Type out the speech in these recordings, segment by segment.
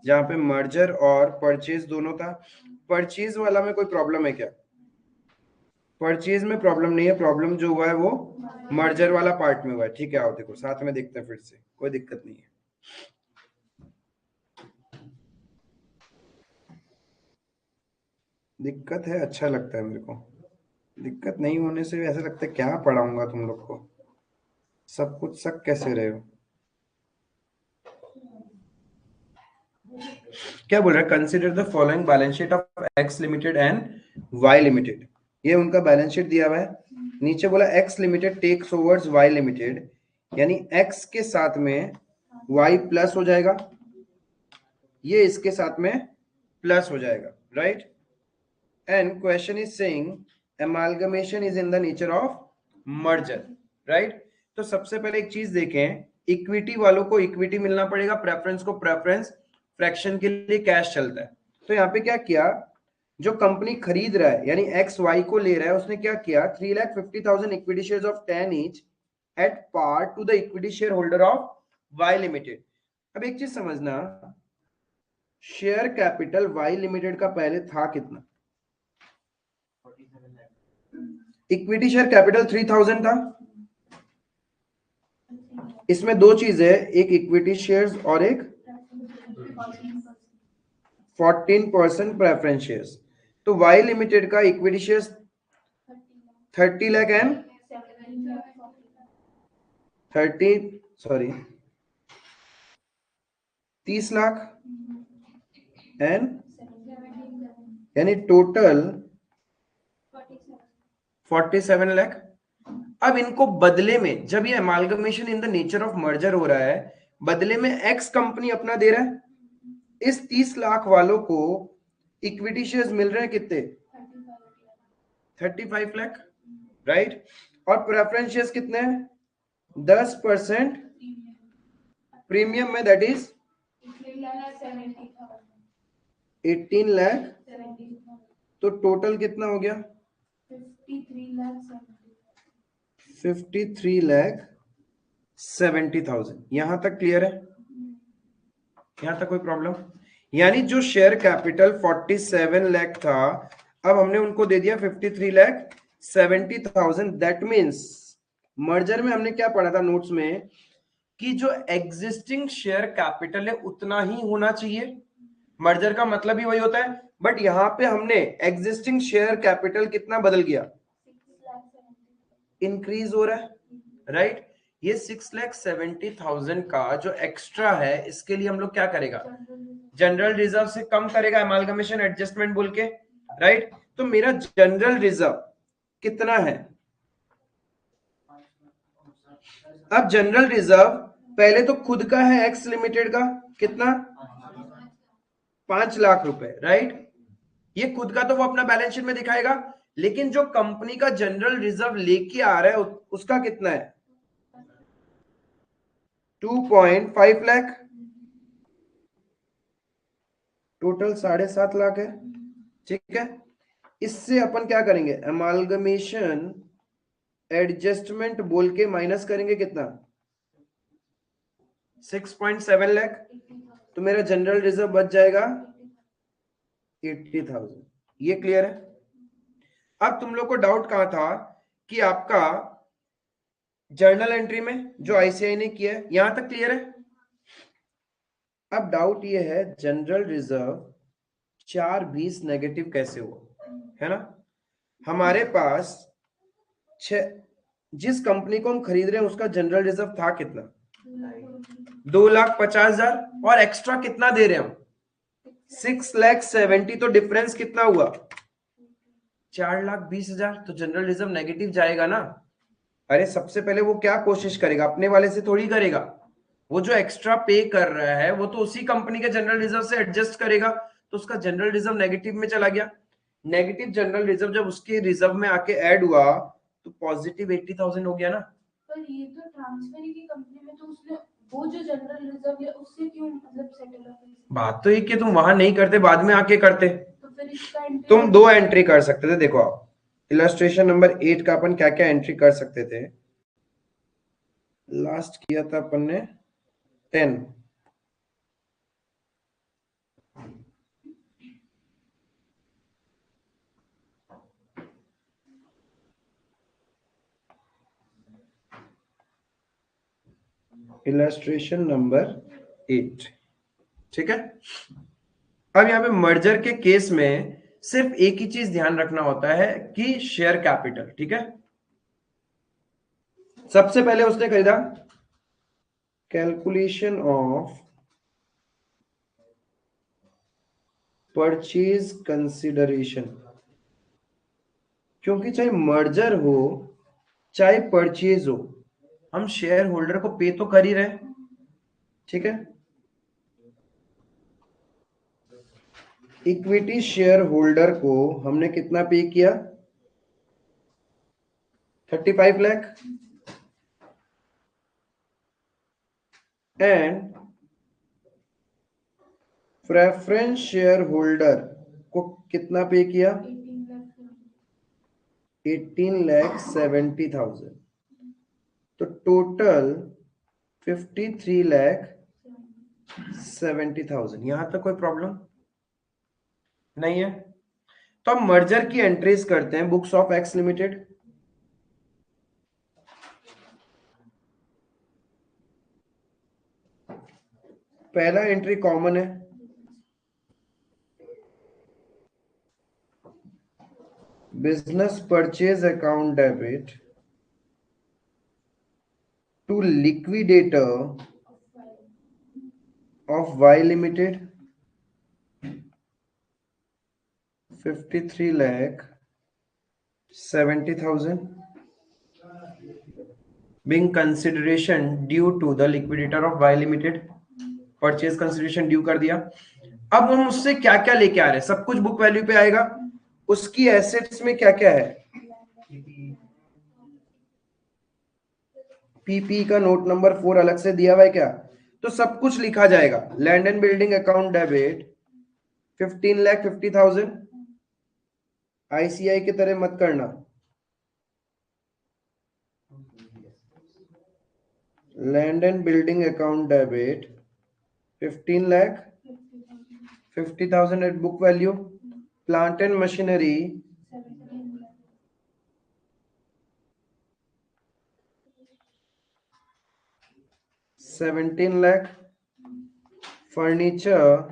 जहां पे मर्जर और परचेज दोनों था। परचेज वाला में कोई प्रॉब्लम है क्या? परचेज में प्रॉब्लम नहीं है, प्रॉब्लम जो हुआ है वो मर्जर वाला पार्ट में हुआ है। ठीक है, आओ देखो साथ में देखते हैं फिर से, कोई दिक्कत नहीं है। दिक्कत है, अच्छा लगता है मेरे को। दिक्कत नहीं होने से ऐसा लगता है क्या पढ़ाऊंगा तुम लोग को, सब कुछ शक कैसे रहे हो। क्या बोल रहा है? Consider the following balance sheet of X limited and Y limited. ये उनका बैलेंस शीट दिया हुआ है। नीचे बोला X limited takes overs Y limited, यानी एक्स के साथ में वाई प्लस हो जाएगा, ये इसके साथ में प्लस हो जाएगा, right. And question is saying amalgamation is in the nature of merger, right. तो सबसे पहले एक चीज देखें, इक्विटी वालों को इक्विटी मिलना पड़ेगा, प्रेफरेंस को प्रेफरेंस, फ्रैक्शन के लिए कैश चलता है। तो यहाँ पे क्या किया, जो कंपनी खरीद रहा है यानी एक्स वाई को ले रहा है, उसने क्या किया, 3,50,000 equity shares of 10 each at par to the equity share holder of Y limited. अब एक चीज समझना, शेयर कैपिटल वाई लिमिटेड का पहले था कितना? इक्विटी शेयर कैपिटल 3,000 था। इसमें दो चीज है, एक इक्विटी शेयर्स और एक 14% प्रेफरेंस शेयर्स। तो वाई लिमिटेड का equity shares 30 lakh and 30 sorry 30 lakh and यानी टोटल 47 लाख। अब इनको बदले में, जब ये amalgamation in the nature of merger हो रहा है, बदले में एक्स कंपनी अपना दे रहा है, इस 30 लाख वालों को इक्विटी शेयर्स मिल रहे हैं कितने? 35 लाख, राइट। और प्रेफरेंस शेयर्स कितने हैं? 10% प्रीमियम में, दैट इज 18 लाख। तो टोटल कितना हो गया? 53,70,000। यहां तक क्लियर है? यहां तक कोई प्रॉब्लम? यानी जो शेयर कैपिटल 47 लाख था, अब हमने उनको दे दिया 53,70,000। दैट मीन्स मर्जर में हमने क्या पढ़ा था नोट्स में, कि जो एग्जिस्टिंग शेयर कैपिटल है उतना ही होना चाहिए। मर्जर का मतलब ही वही होता है, बट यहां पे हमने एग्जिस्टिंग शेयर कैपिटल कितना बदल गया, इंक्रीज हो रहा है, राइट। ये 6,70,000 का जो एक्स्ट्रा है, इसके लिए हम लोग क्या करेगा, जनरल रिजर्व से कम करेगा, अमालगमेशन एडजस्टमेंट बोल के, राइट। तो मेरा जनरल रिजर्व कितना है? अब जनरल रिजर्व पहले तो खुद का है एक्स लिमिटेड का, कितना? 5 लाख रुपए, राइट। ये खुद का तो वो अपना बैलेंस शीट में दिखाएगा, लेकिन जो कंपनी का जनरल रिजर्व लेके आ रहा है उसका कितना है? 2.5 लाख। टोटल 7.5 लाख है, ठीक है। इससे अपन क्या करेंगे, अमालगमेशन एडजस्टमेंट बोल के माइनस करेंगे कितना? 6.7 लाख। तो मेरा जनरल रिजर्व बच जाएगा 80,000। ये क्लियर है? अब तुम लोग को डाउट कहां था, कि आपका जर्नल एंट्री में जो आईसीआई ने किया है, यहां तक क्लियर है? अब डाउट ये है, जनरल रिजर्व 420 नेगेटिव कैसे हुआ, है ना। हमारे पास जिस कंपनी को हम खरीद रहे हैं उसका जनरल रिजर्व था कितना? 2,50,000। और एक्स्ट्रा कितना दे रहे हैं हम? 6,70,000। तो डिफरेंस कितना हुआ? 4,20,000। तो जनरल रिजर्व नेगेटिव जाएगा ना। अरे सबसे पहले वो क्या कोशिश करेगा, अपने वाले से थोड़ी करेगा, वो जो एक्स्ट्रा पे कर रहा है वो तो उसी कंपनी के जनरल रिजर्व से एडजस्ट करेगा। तो उसका जनरल रिजर्व नेगेटिव में चला गया। नेगेटिव जनरल रिजर्व जब उसके रिजर्व में आके ऐड हुआ तो पॉजिटिव 80,000 हो गया ना। पर ये तो ट्रांसफर की कंपनी में, तो उसने वो जो जनरल रिजर्व है उससे क्यों मतलब सेटल अप? बात तो ये कि तुम वहां नहीं करते, बाद में आके करते। तो फिर इसका तुम दो एंट्री कर सकते थे। देखो आप इलस्ट्रेशन नंबर 8 का अपन क्या क्या एंट्री कर सकते थे। लास्ट किया था अपन ने 10। Illustration number 8। ठीक है। अब यहाँ पे मर्जर के केस में सिर्फ एक ही चीज ध्यान रखना होता है कि शेयर कैपिटल। ठीक है। सबसे पहले उसने खरीदा, कैलकुलेशन ऑफ परचेज कंसिडरेशन, क्योंकि चाहे मर्जर हो चाहे परचेज हो, हम शेयर होल्डर को पे तो कर ही रहे। ठीक है। इक्विटी शेयर होल्डर को हमने कितना पे किया? 35 lakh. And preference share holder को कितना पे किया? 18,70,000। तो टोटल 53,70,000। यहां तक कोई प्रॉब्लम नहीं है। तो हम मर्जर की एंट्रीज करते हैं बुक्स ऑफ एक्स लिमिटेड। पहला एंट्री कॉमन है, business purchase account debit to liquidator of Y Limited 53,70,000 being consideration due to the liquidator of Y Limited। Purchase consideration due कर दिया। अब हम उससे क्या क्या लेके आ रहे हैं, सब कुछ बुक वैल्यू पे आएगा। उसकी एसेट्स में क्या क्या है? पीपी का नोट नंबर 4 अलग से दिया हुआ है क्या? तो सब कुछ लिखा जाएगा। Land and building account debit 15,50,000। ICI की तरह मत करना। Land and building account debit 15,50,000 at book value. Plant and machinery 17 lakh. Furniture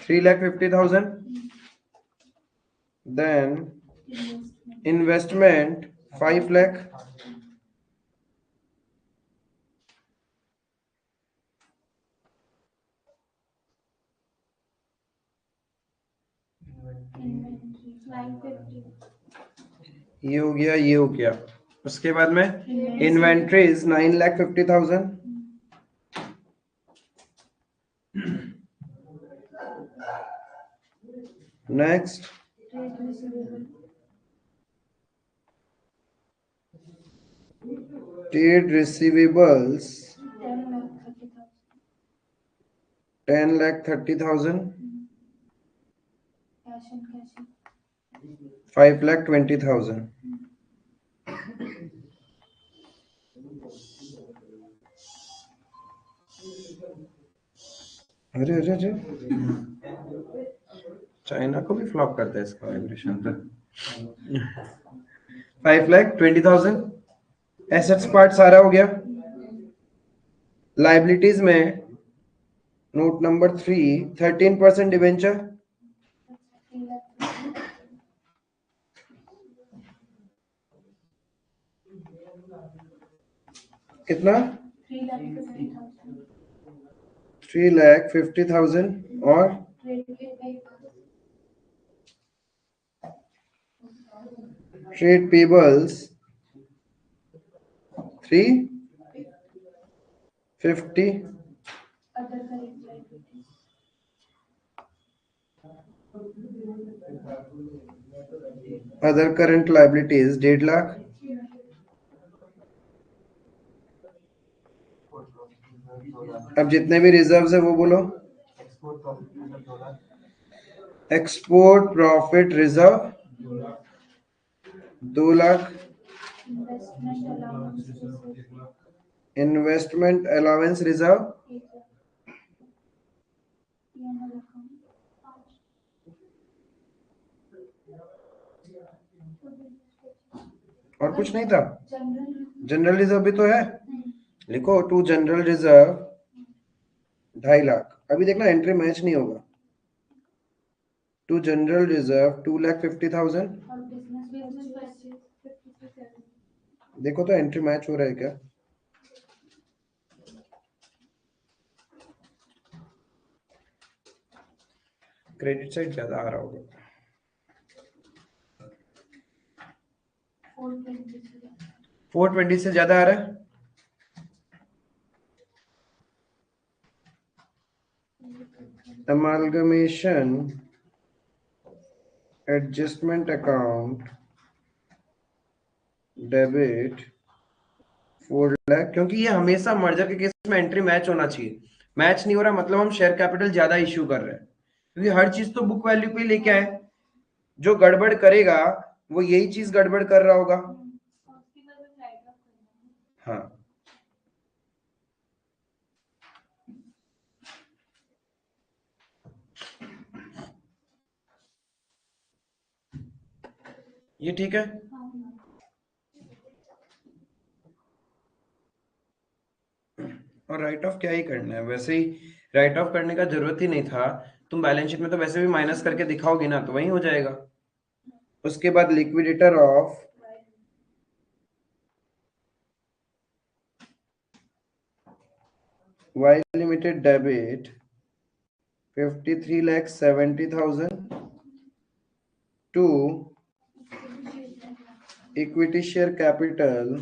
3,50,000। Then investment 5 lakh। ये हो गया, ये हो गया। उसके बाद में इन्वेंट्रीज 9,50,000। Next trade receivables 10,30,000। 5,20,000। अरे अरे अरे, चाइना को भी फ्लॉप करता है इसका वाइब्रेशन तो। 5,20,000। एसेट्स पार्ट सारा हो गया। लाइबिलिटीज में नोट नंबर 3 13% डिवेंचर कितना? 3,50,000। और trade payables 350। Other current liabilities 1.5 lakh. अब जितने भी रिजर्व्स है वो बोलो। Export profit reserve 2 lakh. Investment allowance reserve और कुछ नहीं था। जनरल रिजर्व भी तो है, लिखो टू जनरल रिजर्व 2.5 लाख। अभी देखना एंट्री मैच नहीं होगा। To general reserve 2,50,000। देखो तो एंट्री मैच हो रहा है क्या। क्रेडिट साइड ज्यादा आ रहा होगा। 420 से ज्यादा आ रहा है। Amalgamation adjustment account debit 4 lakh, क्योंकि ये हमेशा मर्जर के केस में एंट्री मैच होना चाहिए। मैच नहीं हो रहा मतलब हम शेयर कैपिटल ज्यादा इश्यू कर रहे हैं, क्योंकि हर चीज तो बुक वैल्यू पे लेके आए। जो गड़बड़ करेगा वो यही चीज गड़बड़ कर रहा होगा। हाँ, ये ठीक है। और राइट ऑफ क्या ही करना है, वैसे ही राइट ऑफ करने का जरूरत ही नहीं था। तुम बैलेंस शीट में तो वैसे भी माइनस करके दिखाओगे ना, तो वही हो जाएगा। उसके बाद liquidator of Y limited debit 53,70,000 to equity share capital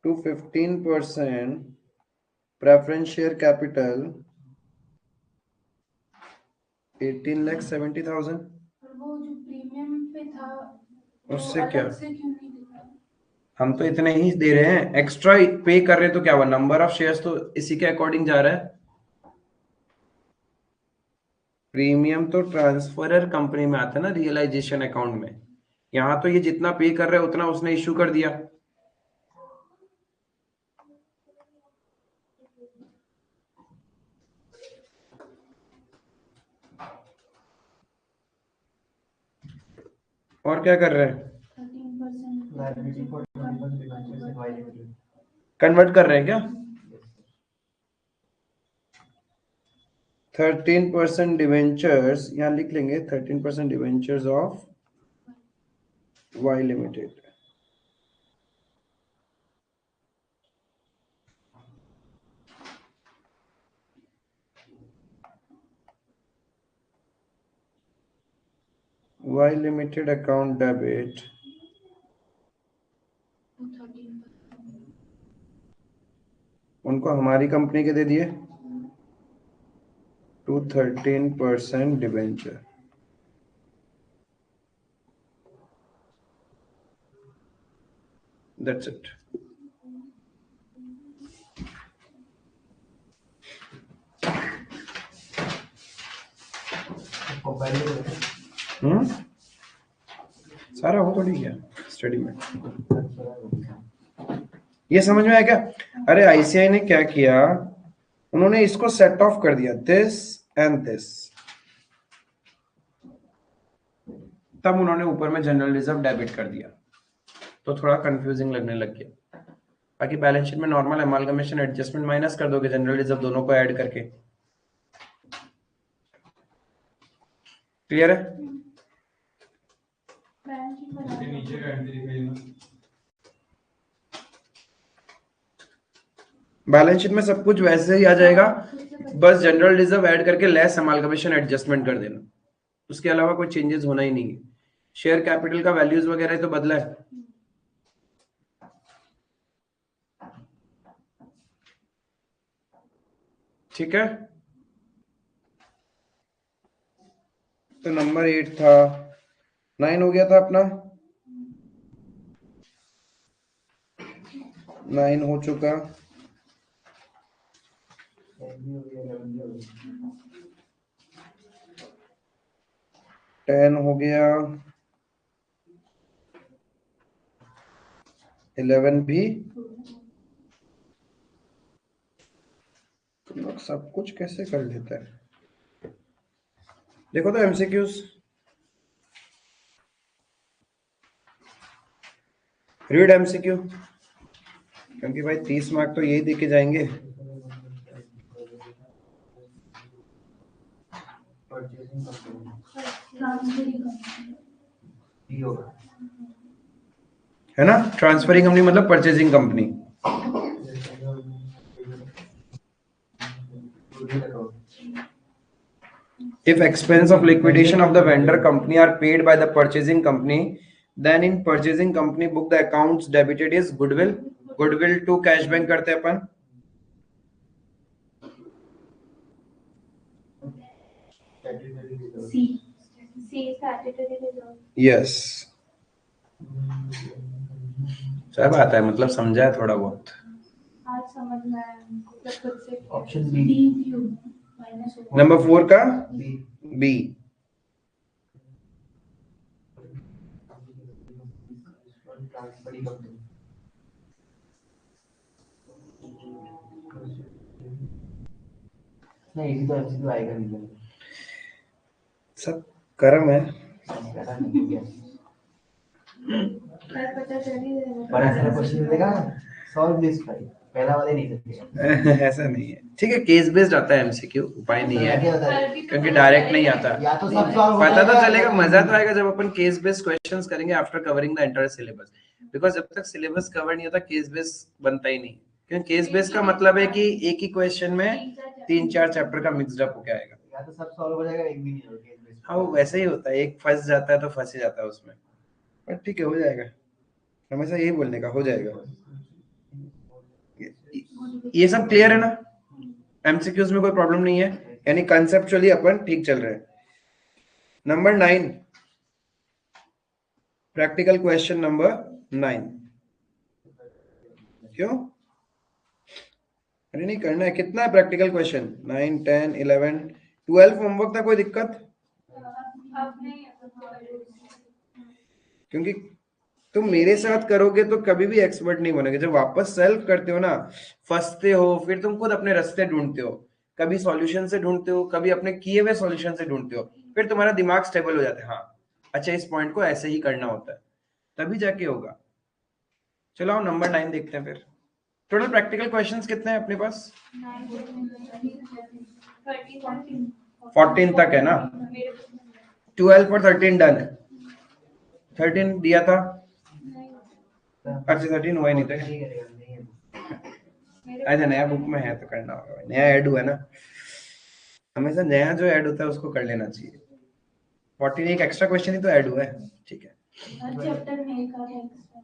to 15% preference share capital 18,70,000। वो जो प्रीमियम पे था उससे क्या, से क्यों नहीं दिखा? हम तो इतने ही दे रहे हैं, एक्स्ट्रा पे कर रहे हैं तो क्या हुआ, नंबर ऑफ शेयर्स तो इसी के अकॉर्डिंग जा रहा है। प्रीमियम तो ट्रांसफरर कंपनी में आता है ना, रियलाइजेशन अकाउंट में। यहाँ तो ये जितना पे कर रहे हैं उतना उसने इश्यू कर दिया। और क्या कर रहे हैं, 13% कन्वर्ट कर रहे हैं क्या। 13% डिवेंचर्स यहाँ लिख लेंगे, 13% debentures of Y limited. Y limited account debit उनको हमारी कंपनी के दे दिए टू 13% डिवेंचर। That's it. सारा हो पड़ी गया स्टडी में। ये समझ में आया क्या। अरे आईसीआई ने क्या किया, उन्होंने इसको सेट ऑफ कर दिया, दिस एंड दिस। तब उन्होंने ऊपर में जनरल रिजर्व डेबिट कर दिया, तो थोड़ा कंफ्यूजिंग लगने लग गया। बाकी बैलेंस शीट में नॉर्मल अमालगमेशन एडजस्टमेंट माइनस कर दोगे जनरल रिजर्व दोनों को ऐड करके। क्लियर है। बैलेंस शीट में सब कुछ वैसे ही आ जाएगा, बस जनरल रिजर्व ऐड करके लेस अमालगमेशन एडजस्टमेंट कर देना, उसके अलावा कोई चेंजेस होना ही नहीं है। शेयर कैपिटल का वैल्यूज वगैरह तो बदला है। ठीक है, तो नंबर 8 था, 9 हो गया था अपना, 9 हो चुका, 10 हो गया, 11 भी। तुम लोग सब कुछ कैसे कर लेते हैं। देखो तो एमसीक्यूज, रीड एमसीक्यू, क्योंकि भाई 30 मार्क तो यही देके जाएंगे। है ना, ट्रांसफरिंग कंपनी मतलब purchasing company. If expense of liquidation of the vendor company are paid by the purchasing company, then in purchasing company book the accounts debited is goodwill. Goodwill to cash bank करते हैं अपन। Yes, सब आता है, मतलब समझा है थोड़ा बहुत। आज समझ में आया हमको, जब खुद से ऑप्शन बी। नंबर 4 का बी। नहीं, इसी तो एमसीक्यू आएगा नहीं। सब कर्म है। पता चल ही जाएगा। बड़ा सारा क्वेश्चन मिलेगा, सॉल्व दिस भाई, पहला वाले नहीं सकते। ऐसा नहीं है, ठीक है, केस बेस्ड आता है एमसीक्यू, उपाय नहीं है, क्योंकि डायरेक्ट नहीं आता। या तो सब सॉल्व हो पता तो जाएगा, चलेगा, लेकिन- मजा तो आएगा जब अपन केस बेस्ड क्वेश्चंस करेंगे after covering the entire syllabus. Because जब तक सिलेबस कवर नहीं होता केस बेस्ड बनता ही नहीं, क्योंकि केस बेस्ड का मतलब है कि एक ही क्वेश्चन में 3-4 चैप्टर का मिक्सड अप होके आएगा। या तो सब सॉल्व हो जाएगा, एक भी नहीं होगा। हाँ, वो वैसे ही होता है, एक फंस जाता है तो फंस ही जाता है उसमें, पर ठीक है, हो जाएगा। हमेशा यही बोलने का, हो जाएगा। ये सब क्लियर है ना, एमसीक्यूज में कोई प्रॉब्लम नहीं है, यानी कंसेप्चुअली अपन ठीक चल रहे हैं। Number 9, practical question number 9। क्यों? अरे नहीं करना है, कितना है प्रैक्टिकल क्वेश्चन? 9, 10, 11, 12 होमवर्क था, कोई दिक्कत? क्योंकि तुम मेरे साथ करोगे तो कभी भी एक्सपर्ट नहीं बनोगे। जब वापस सेल्फ करते हो ना, फंसते हो, फिर तुम खुद अपने रास्ते ढूंढते हो, कभी सॉल्यूशन से ढूंढते हो, कभी अपने किए हुए सॉल्यूशन से ढूंढते हो, फिर तुम्हारा दिमाग स्टेबल हो जाता है। हाँ, अच्छा, इस पॉइंट को ऐसे ही करना होता है, तभी जाके होगा। चलो आओ नंबर 9 देखते हैं फिर। टोटल प्रैक्टिकल क्वेश्चंस कितने हैं अपने पास? 14 तक है ना, 12 और 13 डन है। 13 दिया था, अच्छा 13 हुआ ही नहीं था। अच्छा, नया बुक में है तो करना होगा, नया ऐड हुआ है ना, हमेशा नया जो ऐड होता है उसको कर लेना चाहिए। 14 एक एक्स्ट्रा क्वेश्चन ही तो ऐड हुआ है, ठीक है।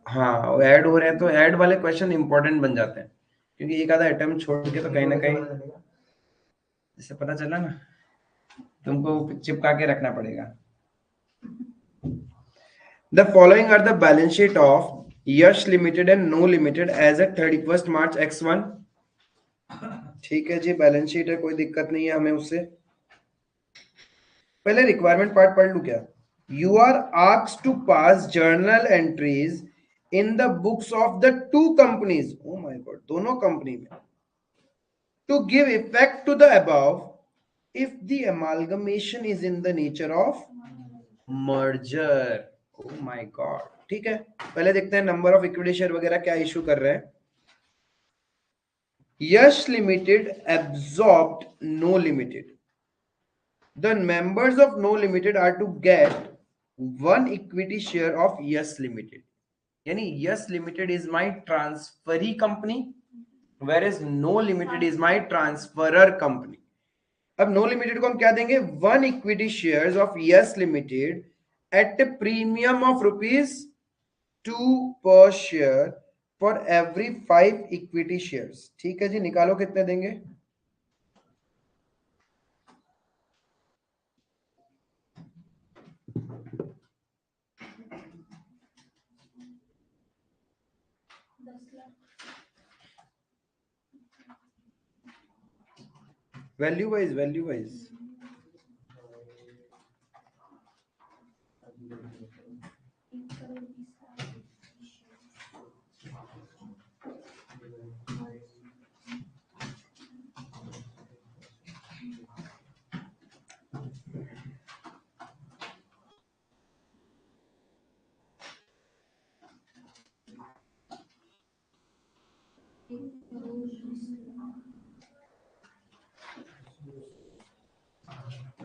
हाँ, वो ऐड हो रहे हैं तो ऐड वाले क्वेश्चन इंपॉर्टेंट बन जाते हैं, क्योंकि एक आधा अटेम्प्ट छोड़ के तो कहीं ना कहीं, जैसे पता चला ना, तुमको चिपका के रखना पड़ेगा। The following are the balance sheet of yes limited and no limited as at 31st March X1। ठीक है जी, बैलेंस शीट है, कोई दिक्कत नहीं है हमें उससे। पहले रिक्वायरमेंट पार्ट पढ़ लू क्या? You are asked to pass journal entries in the books of the two companies, oh my God, दोनों कंपनी में, to give effect to the above if the amalgamation is in the nature of merger। oh my god, ठीक है, पहले देखते हैं number of equity share वगैरह क्या issue कर रहे हैं। Yes Limited absorbed No Limited, the members of no limited are to get 1 equity share of yes limited, यानी yes limited is my transferee company whereas no limited is my transferor company। अब No Limited को हम क्या देंगे? 1 equity shares of Yes Limited at premium of ₹2 per share for every 5 equity shares. ठीक है जी, निकालो कितने देंगे? Value wise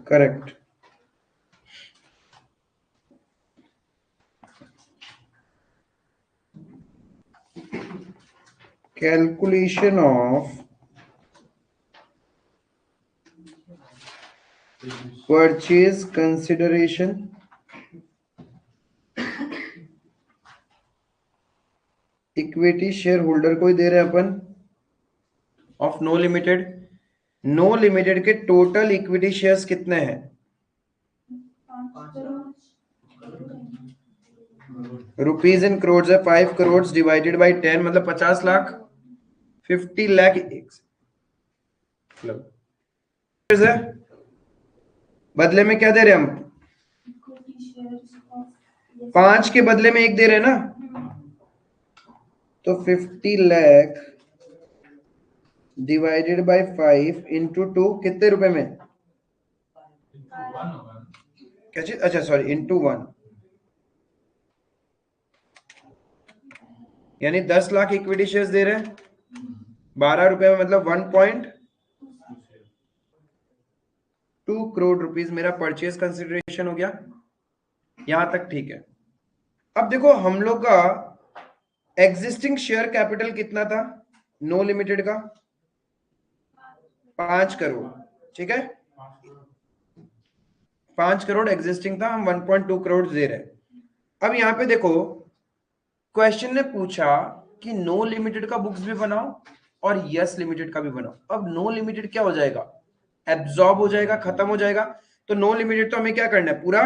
correct. Calculation of purchase consideration equity share holder को ही दे रहे हैं अपन of no Limited. No Limited के टोटल इक्विटी शेयर्स कितने हैं? 5 करोड़. रुपीज इन करोड़ है. 5 करोड़ डिवाइडेड बाई 10 मतलब 50 लाख. 50 लाख है. बदले में क्या दे रहे हैं हम? इक्विटी शेयर्स ऑफ 5 के बदले में 1 दे रहे हैं ना. तो 50 लाख डिवाइडेड बाय 5 इंटू 2 कितने रुपए में? क्या चीज? अच्छा सॉरी, इंटू 1. यानी 10 लाख इक्विटी शेयर्स दे रहे हैं 12 रुपए में, मतलब 1.2 करोड़ रुपीस मेरा परचेज कंसिडरेशन हो गया. यहां तक ठीक है. अब देखो हम लोग का एग्जिस्टिंग शेयर कैपिटल कितना था नो लिमिटेड का? 5 करोड़. ठीक है, 5 करोड़ एग्जिस्टिंग था. हम 1.2 करोड़ दे रहे हैं. अब यहां पे देखो क्वेश्चन ने पूछा कि नो लिमिटेड का बुक्स भी बनाओ और यस लिमिटेड का भी बनाओ. अब नो लिमिटेड क्या हो जाएगा? एब्जॉर्ब हो जाएगा, खत्म हो जाएगा. तो नो लिमिटेड तो हमें क्या करना है? पूरा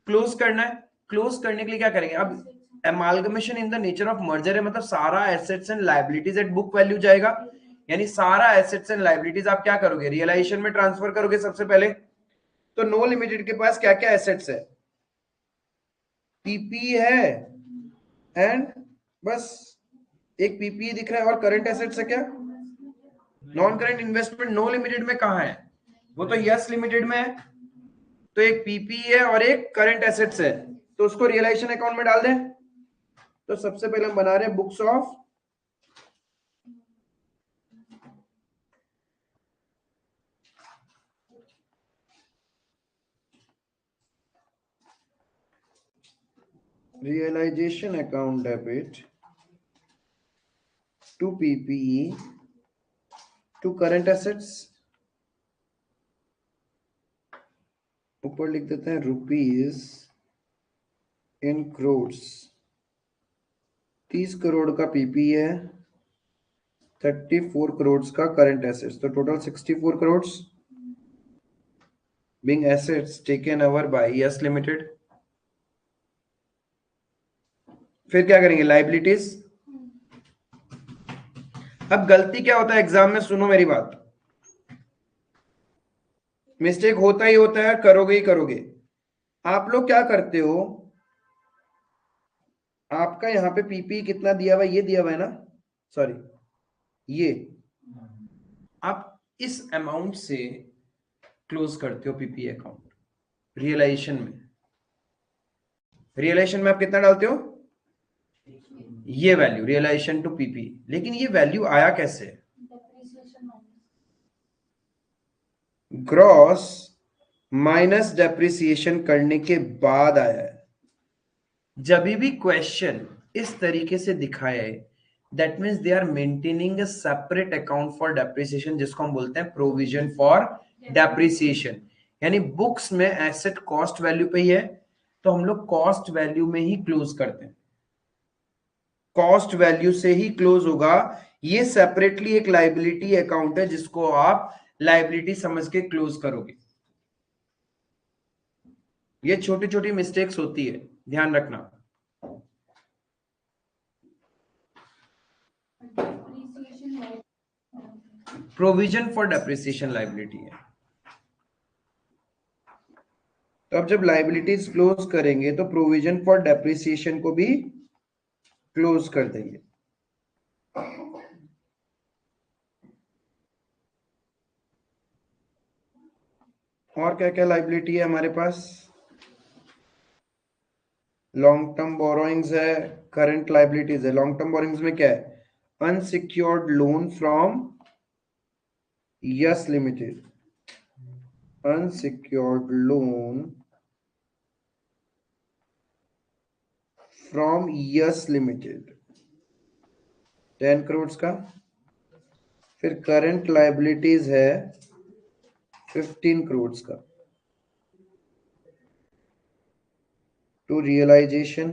क्लोज करना है. क्लोज करने के लिए क्या करेंगे? अब amalgamation in the nature of merger है, मतलब सारा assets and liabilities at book value जाएगा. यानी सारा एसेट्स एंड लायबिलिटीज आप क्या करोगे? रियलाइजेशन में ट्रांसफर करोगे सबसे पहले. तो नो लिमिटेड के पास क्या क्या एसेट्स है? पीपी है एंड बस एक पीपी दिख रहा है. और करंट एसेट्स है क्या? Non current investment no limited में कहां है? वो तो यस लिमिटेड में है. तो एक पीपी है और एक करंट एसेट्स है, तो उसको रियलाइजेशन अकाउंट में डाल दें. तो सबसे पहले हम बना रहे हैं books of realization account debit to PPE to current assets. ऊपर लिख देते हैं रुपीज इन करोड़. 30 करोड़ का पीपी है, 34 करोड़ का करंट एसेट्स, तो total 64 crore being assets taken over by yes limited. फिर क्या करेंगे? लाइबिलिटीज. अब गलती क्या होता है एग्जाम में? सुनो मेरी बात, मिस्टेक होता ही होता है, करोगे ही करोगे. आप लोग क्या करते हो? आपका यहाँ पे पीपी कितना दिया हुआ है? ये दिया हुआ है ना, सॉरी ये. आप इस अमाउंट से क्लोज करते हो पीपी अकाउंट. रियलाइजेशन में, रियलाइजेशन में आप कितना डालते हो? ये वैल्यू रियलाइजेशन टू पीपी. लेकिन ये वैल्यू आया कैसे? Depreciation minus gross minus depreciation करने के बाद आया है. जब भी क्वेश्चन इस तरीके से दिखाया है, that means they are maintaining a separate account for depreciation, जिसको हम बोलते हैं प्रोविजन फॉर डेप्रिसिएशन. यानी बुक्स में एसेट कॉस्ट वैल्यू पे ही है, तो हम लोग कॉस्ट वैल्यू में ही क्लोज करते हैं. कॉस्ट वैल्यू से ही क्लोज होगा. ये सेपरेटली एक लाइबिलिटी अकाउंट है जिसको आप लाइबिलिटी समझ के क्लोज करोगे. ये छोटी छोटी मिस्टेक्स होती है, ध्यान रखना. Depreciation provision for depreciation liability है. तो अब जब लाइबिलिटीज क्लोज करेंगे तो प्रोविजन फॉर डेप्रिसिएशन को भी क्लोज कर देंगे. और क्या क्या लाइबिलिटी है हमारे पास? लॉन्ग टर्म बोरोइंग्स है, करंट लाइबिलिटीज है. लॉन्ग टर्म बोरोइंग्स में क्या है? unsecured loan from Yes Limited. Unsecured loan from Yes Limited 10 crore का। फिर करंट लाइबिलिटीज है 15 करोड़ का। To realisation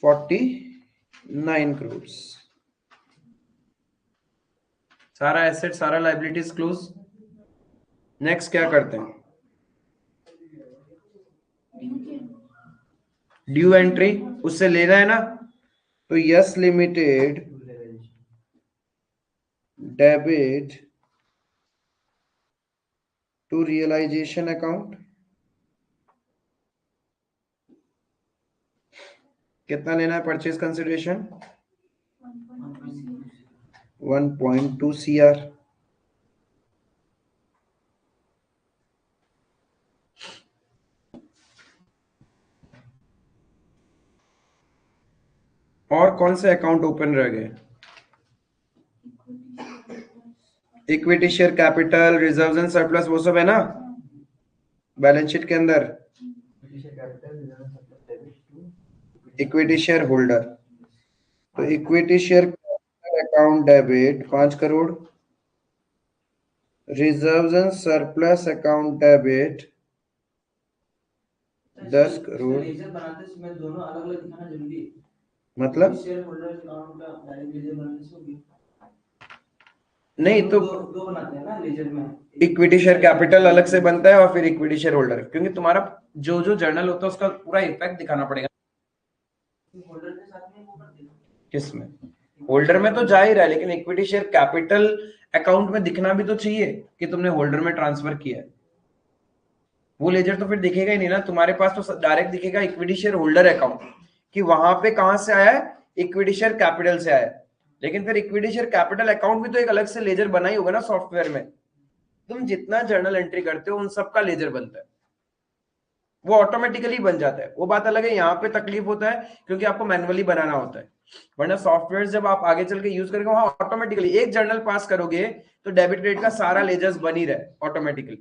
49 crore. सारा एसेट सारा लाइबिलिटीज क्लोज। नेक्स्ट क्या करते हैं? ड्यू एंट्री उससे लेना है ना, तो yes limited debit to realisation account. कितना लेना है परचेज कंसिडरेशन? 1.2 CR। और कौन से अकाउंट ओपन रह गए? Equity share capital, reserves and surplus, वो सब है ना बैलेंस शीट के अंदर। इक्विटी शेयर होल्डर, तो equity share account debit 5 crore, reserves and surplus account debit 10 crore. Ledger बनाते समय दोनों अलग-अलग दिखाना जरूरी है। मतलब शेयर होल्डर अकाउंट का डायरेक्ट लेजर बनाने से होगी। नहीं तो दो बनाते हैं ना लेजर में। इक्विटी शेयर कैपिटल अलग से बनता है और फिर इक्विटी शेयर होल्डर, क्योंकि तुम्हारा जो जो जर्नल होता है उसका पूरा इफेक्ट दिखाना पड़ेगा। होल्डर के साथ में वो कर देना। किसमें? होल्डर में तो जा ही रहा है, लेकिन इक्विटी शेयर कैपिटल अकाउंट में दिखना भी तो चाहिए कि तुमने होल्डर में ट्रांसफर किया है। वो लेजर तो फिर दिखेगा ही नहीं ना, तुम्हारे पास तो डायरेक्ट दिखेगा इक्विटी शेयर होल्डर अकाउंट कि वहां पे कहां से आया है, इक्विटी शेयर कैपिटल से आया है। लेकिन फिर इक्विटी शेयर कैपिटल अकाउंट भी तो एक अलग से लेजर बना ही होगा ना सॉफ्टवेयर में। तुम जितना जर्नल एंट्री करते हो उन सबका लेजर बनता है, वो ऑटोमेटिकली बन जाता है। वो बात अलग है, यहाँ पे तकलीफ होता है क्योंकि आपको मैनुअली बनाना होता है, वरना सॉफ्टवेयर जब आप आगे चल के यूज करेंगे वहां ऑटोमेटिकली एक जर्नल पास करोगे तो डेबिट क्रेडिट का सारा लेजर्स बन ही रहे ऑटोमेटिकली,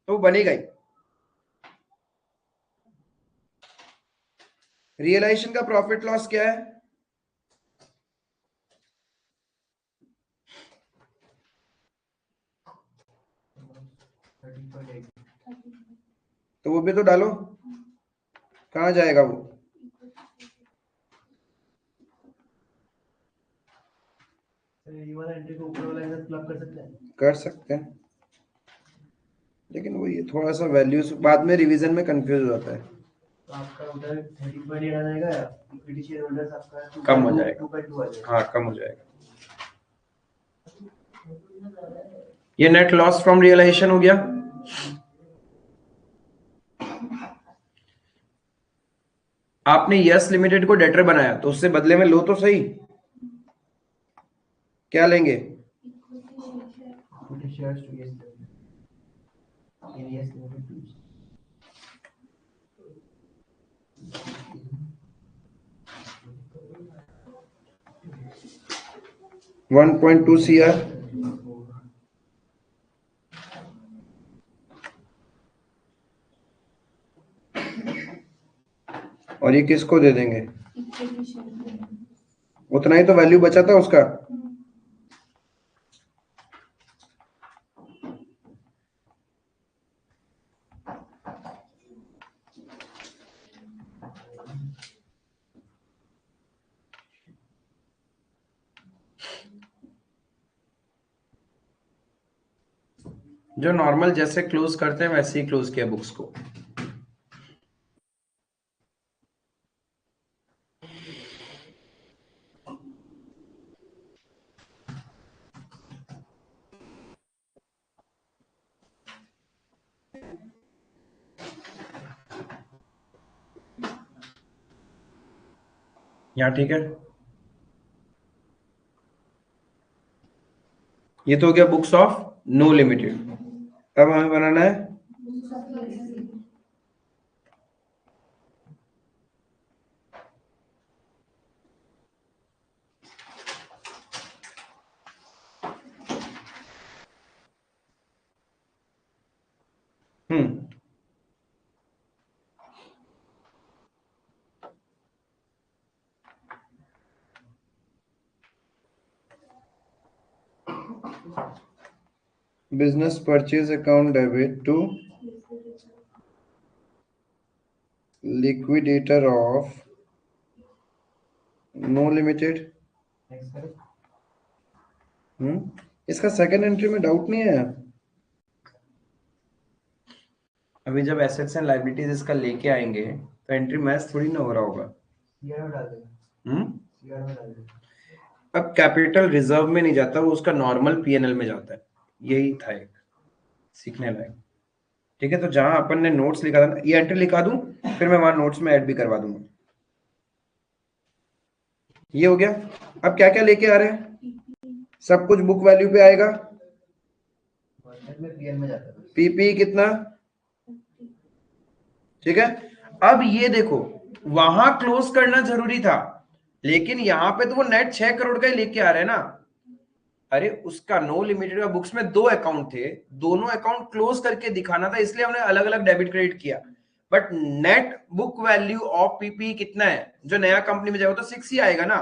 तो बनेगा ही। रियलाइजेशन का प्रॉफिट लॉस क्या है? तो वो भी तो डालो, कहां जाएगा वो? ये वाला एंट्री को ऊपर वाला इधर क्लब कर सकते हैं। कर सकते हैं, लेकिन वो ये थोड़ा सा वैल्यूज बाद में रिवीजन में कंफ्यूज हो जाता है। तो आपका उधर 30.8 आ जाएगा, इक्विटी शेयर होल्डर्स आपका कम हो जाएगा। 2.2 आ जाएगा। हाँ कम हो जाएगा। ये नेट लॉस फ्रॉम रियलाइजेशन हो गया। आपने यस लिमिटेड को डेटर बनाया तो उससे बदले में लो तो सही, क्या लेंगे? Equity shares to yes in yes limited. 1.2 CR। और ये किसको दे देंगे? उतना ही तो वैल्यू बचा था उसका। जो नॉर्मल जैसे क्लोज करते हैं वैसे ही क्लोज किया बुक्स को। यहाँ ठीक है, ये तो हो गया बुक्स ऑफ नो लिमिटेड। अब हमें बनाना है business purchase account debit to liquidator of no limited. Next करें। इसका सेकंड एंट्री में डाउट नहीं है। अभी जब एसेट्स एंड लायबिलिटीज इसका लेके आएंगे तो एंट्री मैच थोड़ी ना हो रहा होगा। सीआर में डाल देगा। हम्म सीआर में डाल देगा। अब कैपिटल रिजर्व में नहीं जाता, वो उसका नॉर्मल पीएनएल में जाता है। यही था एक सीखने लायक। ठीक है, तो जहां अपन ने नोट्स लिखा था ये एंट्री लिखा दूं, फिर मैं वहां नोट्स में ऐड भी करवा दूंगा। ये हो गया। अब क्या क्या लेके आ रहे हैं? सब कुछ बुक वैल्यू पे आएगा। बजट में पीएल में जाता है। पीपी कितना? ठीक है। अब ये देखो, वहां क्लोज करना जरूरी था, लेकिन यहां पे तो वो नेट 6 करोड़ का ही लेके आ रहे हैं ना। अरे उसका नो लिमिटेड का बुक्स में 2 अकाउंट थे, दोनों अकाउंट क्लोज करके दिखाना था, इसलिए हमने अलग अलग डेबिट क्रेडिट किया। But net book value of PP कितना है? जो नया कंपनी में जाएगा तो 6 ही आएगा ना,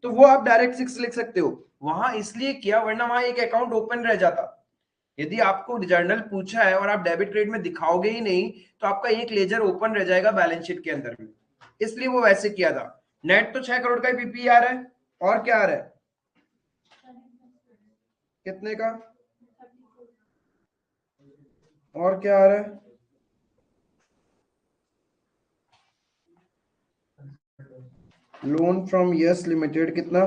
तो वो आप डायरेक्ट 6 लिख सकते हो। वहां इसलिए किया, वरना वहां एक अकाउंट ओपन रह जाता। यदि आपको जर्नल पूछा है और आप डेबिट क्रेडिट में दिखाओगे ही नहीं, तो आपका एक लेजर ओपन रह जाएगा बैलेंस शीट के अंदर में। इसलिए वो वैसे किया था। नेट तो 6 करोड़ का ही पीपी आ रहा है, और क्या आ रहा है? कितने का? और क्या आ रहा है? लोन फ्रॉम यस लिमिटेड कितना?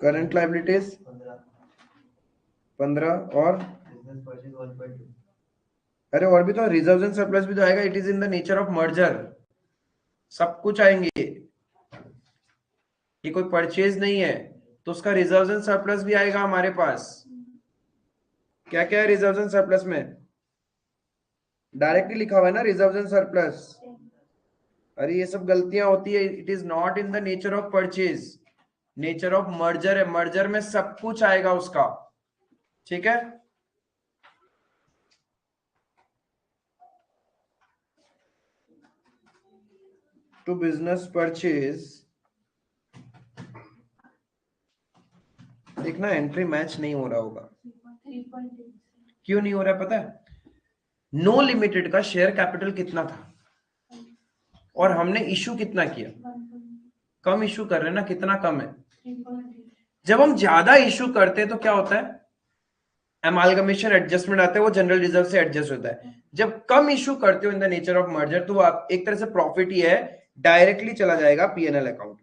करंट लायबिलिटीज 15 और बिजनेस परचेज 1.2। अरे और भी तो रिजर्व एंड सरप्लस भी तो आएगा। It is in the nature of merger, सब कुछ आएंगे। ये कोई परचेज नहीं है, तो उसका रिजर्व एंड सरप्लस भी आएगा हमारे पास। क्या क्या है रिजर्व एंड सरप्लस में? डायरेक्टली लिखा हुआ है ना रिजर्व एंड सरप्लस। अरे ये सब गलतियां होती है। It is not in the nature of purchase, nature of merger है। मर्जर में सब कुछ आएगा उसका। ठीक है। टू बिजनेस परचेज, देखना एंट्री मैच नहीं हो रहा होगा। 3.8 क्यों नहीं हो रहा पता है? नो लिमिटेड का शेयर कैपिटल कितना था और हमने इशू कितना किया? कम इशू कर रहे हैं ना। कितना कम है? 3.8 जब हम ज्यादा इशू करते हैं तो क्या होता है? एमालगमेशन एडजस्टमेंट आता है, वो जनरल रिजर्व से एडजस्ट होता है। जब कम इशू करते हो इन द नेचर ऑफ मर्जर, तो आप एक तरह से प्रॉफिट ही है, डायरेक्टली चला जाएगा पीएनएल अकाउंट।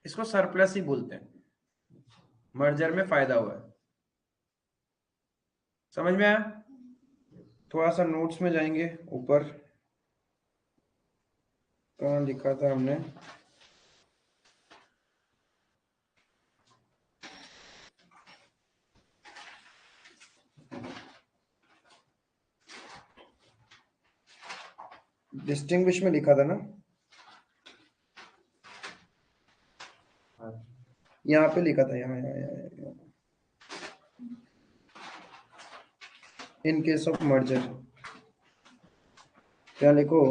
इसको सरप्लस ही बोलते हैं, मर्जर में फायदा हुआ है। समझ में आया? थोड़ा सा नोट्स में जाएंगे ऊपर, कहाँ लिखा था हमने? डिस्टिंग्विश में लिखा था ना, यहाँ पे लिखा था, यहाँ। इन केस ऑफ मर्जर क्या लिखो?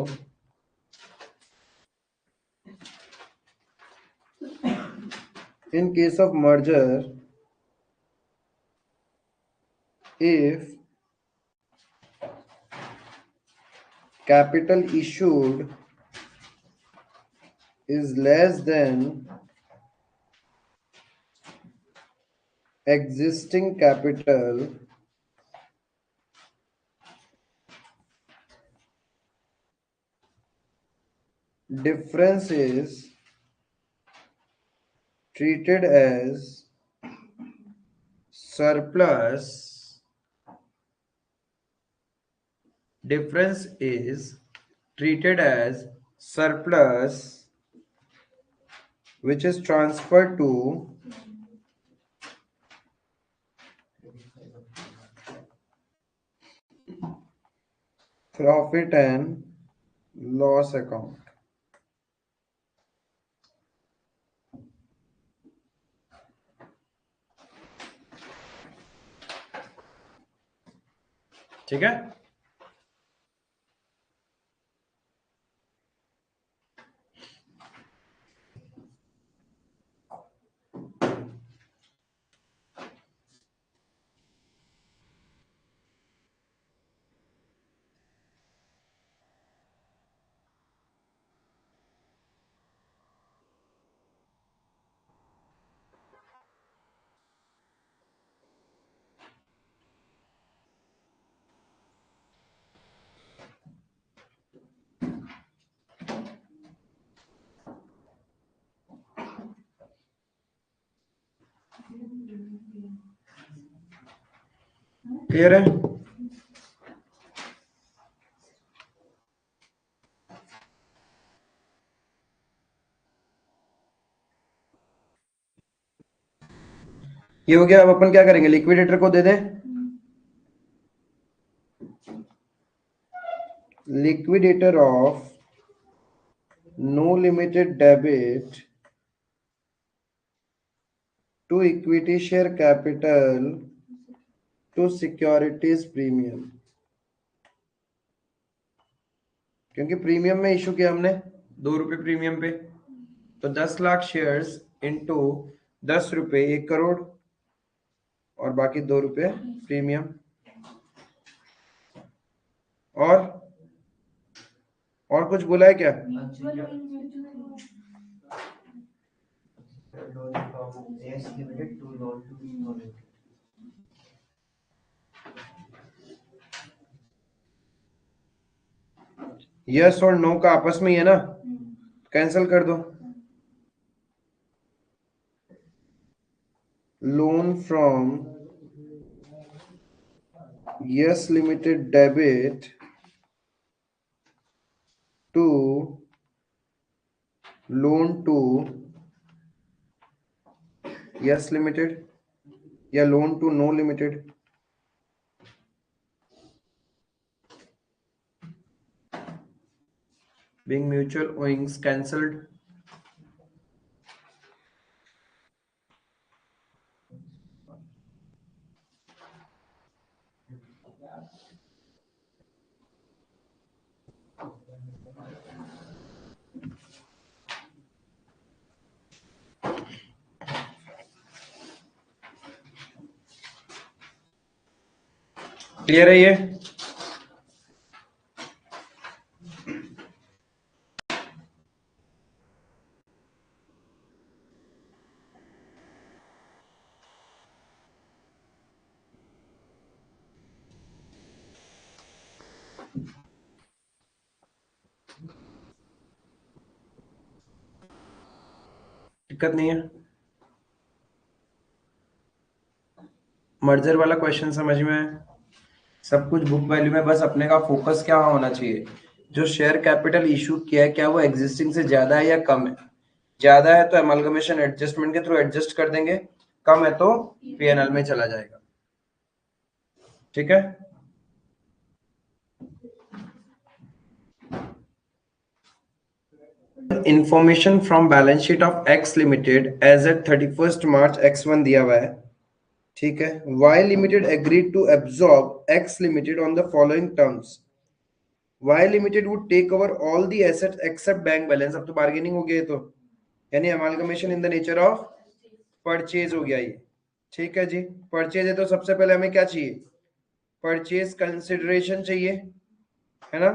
In case of merger, if capital issued is less than existing capital, difference is treated as surplus. Difference is treated as surplus, which is transferred to profit and loss account. ठीक है। Clear है? ये हो गया। अब अपन क्या करेंगे, liquidator को दे दें। Liquidator of no limited debit to equity share capital to securities premium, क्योंकि प्रीमियम में इशू किया हमने 2 रुपए प्रीमियम पे, तो 10 लाख शेयर्स इंटू 10 रुपए 1 करोड़, और बाकी 2 रुपए प्रीमियम। और कुछ बोला है क्या? Loan from AS Limited to loan to non-limited. Yes और नो का आपस में ही है ना, कैंसिल कर दो। Loan from Yes limited debit to loan to Yes Limited या loan to No Limited. being mutual owings cancelled। Clear है ये? दिक्कत नहीं है? मर्जर वाला क्वेश्चन समझ में है? सब कुछ बुक वैल्यू में, बस अपने का फोकस क्या होना चाहिए, जो शेयर कैपिटल इशू किया है क्या वो एग्जिस्टिंग से ज्यादा है या कम है। ज्यादा है तो एमलगमेशन एडजस्टमेंट के थ्रू एडजस्ट कर देंगे, कम है तो पीएनएल में चला जाएगा। ठीक है। Information from balance sheet of X limited as at 31 March x1 दिया हुआ है। ठीक है। Y limited agreed to absorb X limited on the following terms. Y limited would take over all the assets except bank balance. अब तो bargaining हो गई, तो यानी amalgamation in the nature of purchase हो गया ये। ठीक है जी, परचेज है तो सबसे पहले हमें क्या चाहिए, परचेज कंसिडरेशन चाहिए, है ना।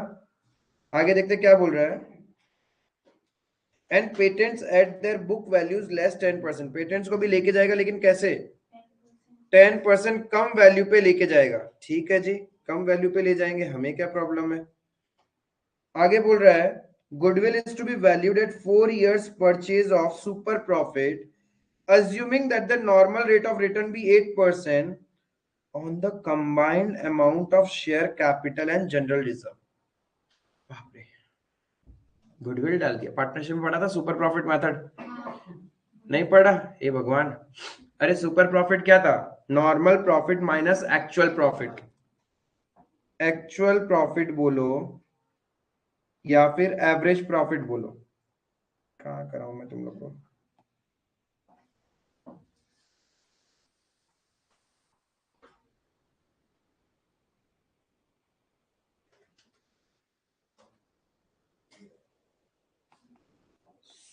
आगे देखते क्या बोल रहा है। And patents eight their book values less 10%। Patents को भी लेके जाएगा, लेकिन कैसे, 10% कम वैल्यू पे लेके जाएगा। ठीक है जी, कम वैल्यू पे ले जाएंगे, हमें क्या प्रॉब्लम है। आगे बोल रहा है goodwill is to be valued at 4 years purchase of super profit assuming that the normal rate of return be 8% on the combined amount of share capital and general reserve। बाप रे, गुडविल डाल दिया। Partnership में पढ़ा था super profit method, नहीं पढ़ा? ए भगवान, अरे सुपर प्रॉफिट क्या था, normal profit minus actual profit. Actual profit बोलो या फिर एवरेज प्रॉफिट बोलो, कहाँ कराऊं मैं तुम लोग को।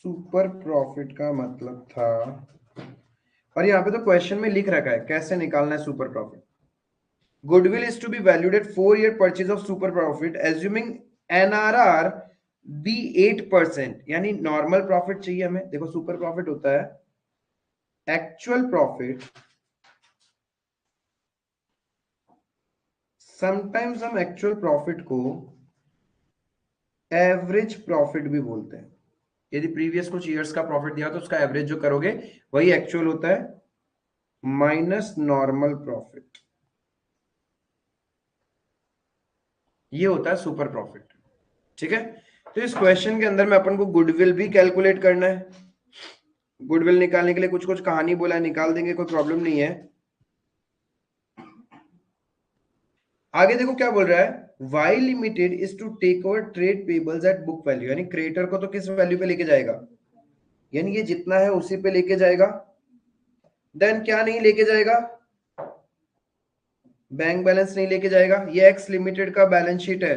सुपर प्रॉफिट का मतलब था, और यहाँ पे तो क्वेश्चन में लिख रखा है कैसे निकालना है super profit. Goodwill is to be valued at 4-year purchase of super profit assuming NRR be 8%, यानी नॉर्मल प्रॉफिट चाहिए हमें। देखो सुपर प्रॉफिट होता है एक्चुअल प्रॉफिट, समटाइम्स हम एक्चुअल प्रॉफिट को एवरेज प्रॉफिट भी बोलते हैं। यदि प्रीवियस कुछ ईयर्स का प्रॉफिट दिया तो उसका एवरेज जो करोगे वही एक्चुअल होता है, माइनस नॉर्मल प्रॉफिट, ये होता है सुपर प्रॉफिट। ठीक है, तो इस क्वेश्चन के अंदर में अपन को गुडविल भी कैलकुलेट करना है। गुडविल निकालने के लिए कुछ कुछ कहानी बोला है, निकाल देंगे, कोई प्रॉब्लम नहीं है। आगे देखो क्या बोल रहा है, Y limited is to take over trade payables at book value, यानी क्रेडिटर को तो किस वैल्यू पे लेके जाएगा, यानी ये जितना है उसी पे लेके जाएगा। देन क्या नहीं लेके जाएगा, बैंक बैलेंस नहीं लेके जाएगा। ये एक्स लिमिटेड का बैलेंस शीट है,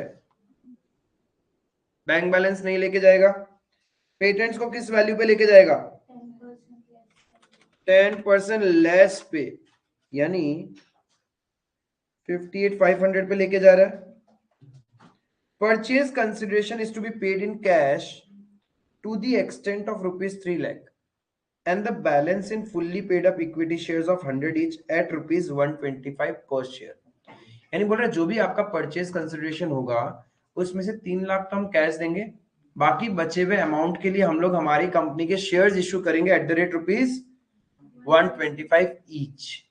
बैंक बैलेंस नहीं लेके जाएगा। पेटेंट्स को किस वैल्यू पे लेके जाएगा, 10% लेस पे, यानी 58,500 पे लेके जा रहा है। Purchase consideration is to be paid in cash to the extent of ₹3 lakh and the balance in fully paid up equity shares of 100 each at ₹125 per share। यानी बोल रहे जो भी आपका परचेज कंसिडरेशन होगा उसमें से 3 लाख तो हम कैश देंगे, बाकी बचे हुए अमाउंट के लिए हम लोग हमारी कंपनी के शेयर्स इश्यू करेंगे एट द रेट ₹125 ईच।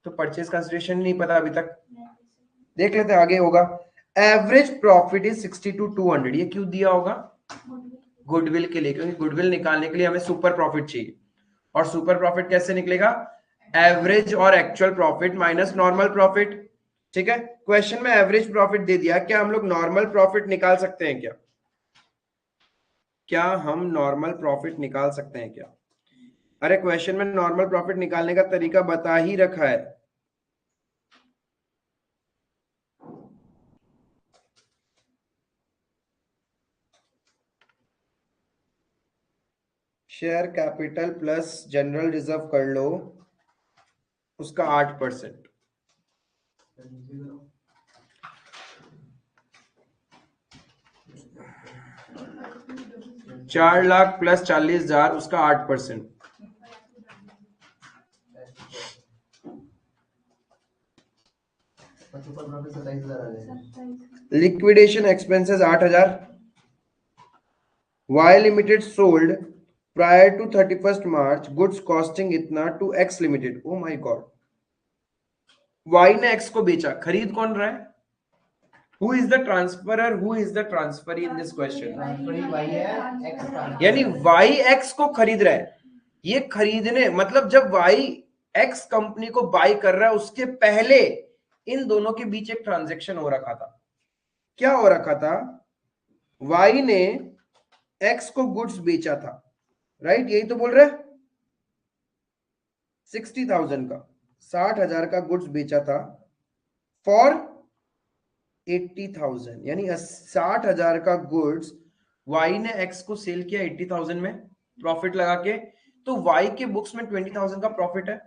तो परचेज कंसिडरेशन नहीं पता अभी तक, देख लेते हैं आगे होगा। एवरेज प्रॉफिट इज 62,200, ये क्यों दिया होगा, गुडविल के लिए, क्योंकि गुडविल निकालने के लिए हमें सुपर प्रॉफिट चाहिए। और सुपर प्रॉफिट कैसे निकलेगा, एवरेज और actual profit minus normal profit. ठीक है, क्वेश्चन में एवरेज प्रॉफिट दे दिया, क्या हम लोग नॉर्मल प्रॉफिट निकाल सकते हैं क्या, क्या हम नॉर्मल प्रॉफिट निकाल सकते हैं क्या? अरे क्वेश्चन में नॉर्मल प्रॉफिट निकालने का तरीका बता ही रखा है। Share capital plus general reserve कर लो, उसका 8%। 4 लाख प्लस 40,000, उसका 8%। Liquidation expenses 8,000। Y Limited sold prior to 31st March goods costing इतना to X Limited. Oh my God, Y ने एक्स को बेचा, खरीद कौन रहा है, who is the transferor, who is the transferee in this question, यानी वाई एक्स को खरीद रहा है। ये खरीदने मतलब जब वाई एक्स कंपनी को बाय कर रहा है उसके पहले इन दोनों के बीच एक ट्रांजैक्शन हो रखा था। क्या हो रखा था, वाई ने एक्स को गुड्स बेचा था, राइट, यही तो बोल रहे हैं। 60,000 का, 60,000 का गुड्स बेचा था फॉर 80,000, यानी 60,000 का गुड्स वाई ने एक्स को सेल किया 80,000 में प्रॉफिट लगा के। तो वाई के बुक्स में 20,000 का प्रॉफिट है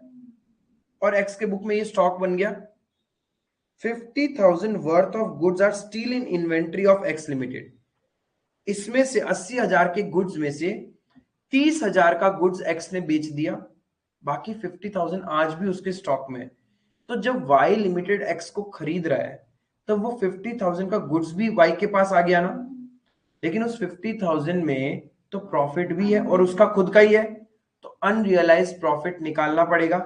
और एक्स के बुक में ये स्टॉक बन गया। 50,000 worth of goods are still in inventory of X limited. इसमें से 80,000 के गुड्स में से 30,000 का गुड्स एक्स ने बेच दिया, बाकी 50,000 आज भी उसके स्टॉक में। तो जब वाई लिमिटेड एक्स को खरीद रहा है तब वो 50,000 का गुड्स भी वाई के पास आ गया ना, लेकिन उस 50,000 में तो प्रॉफिट भी है और उसका खुद का ही है, तो अनरियलाइज प्रॉफिट निकालना पड़ेगा।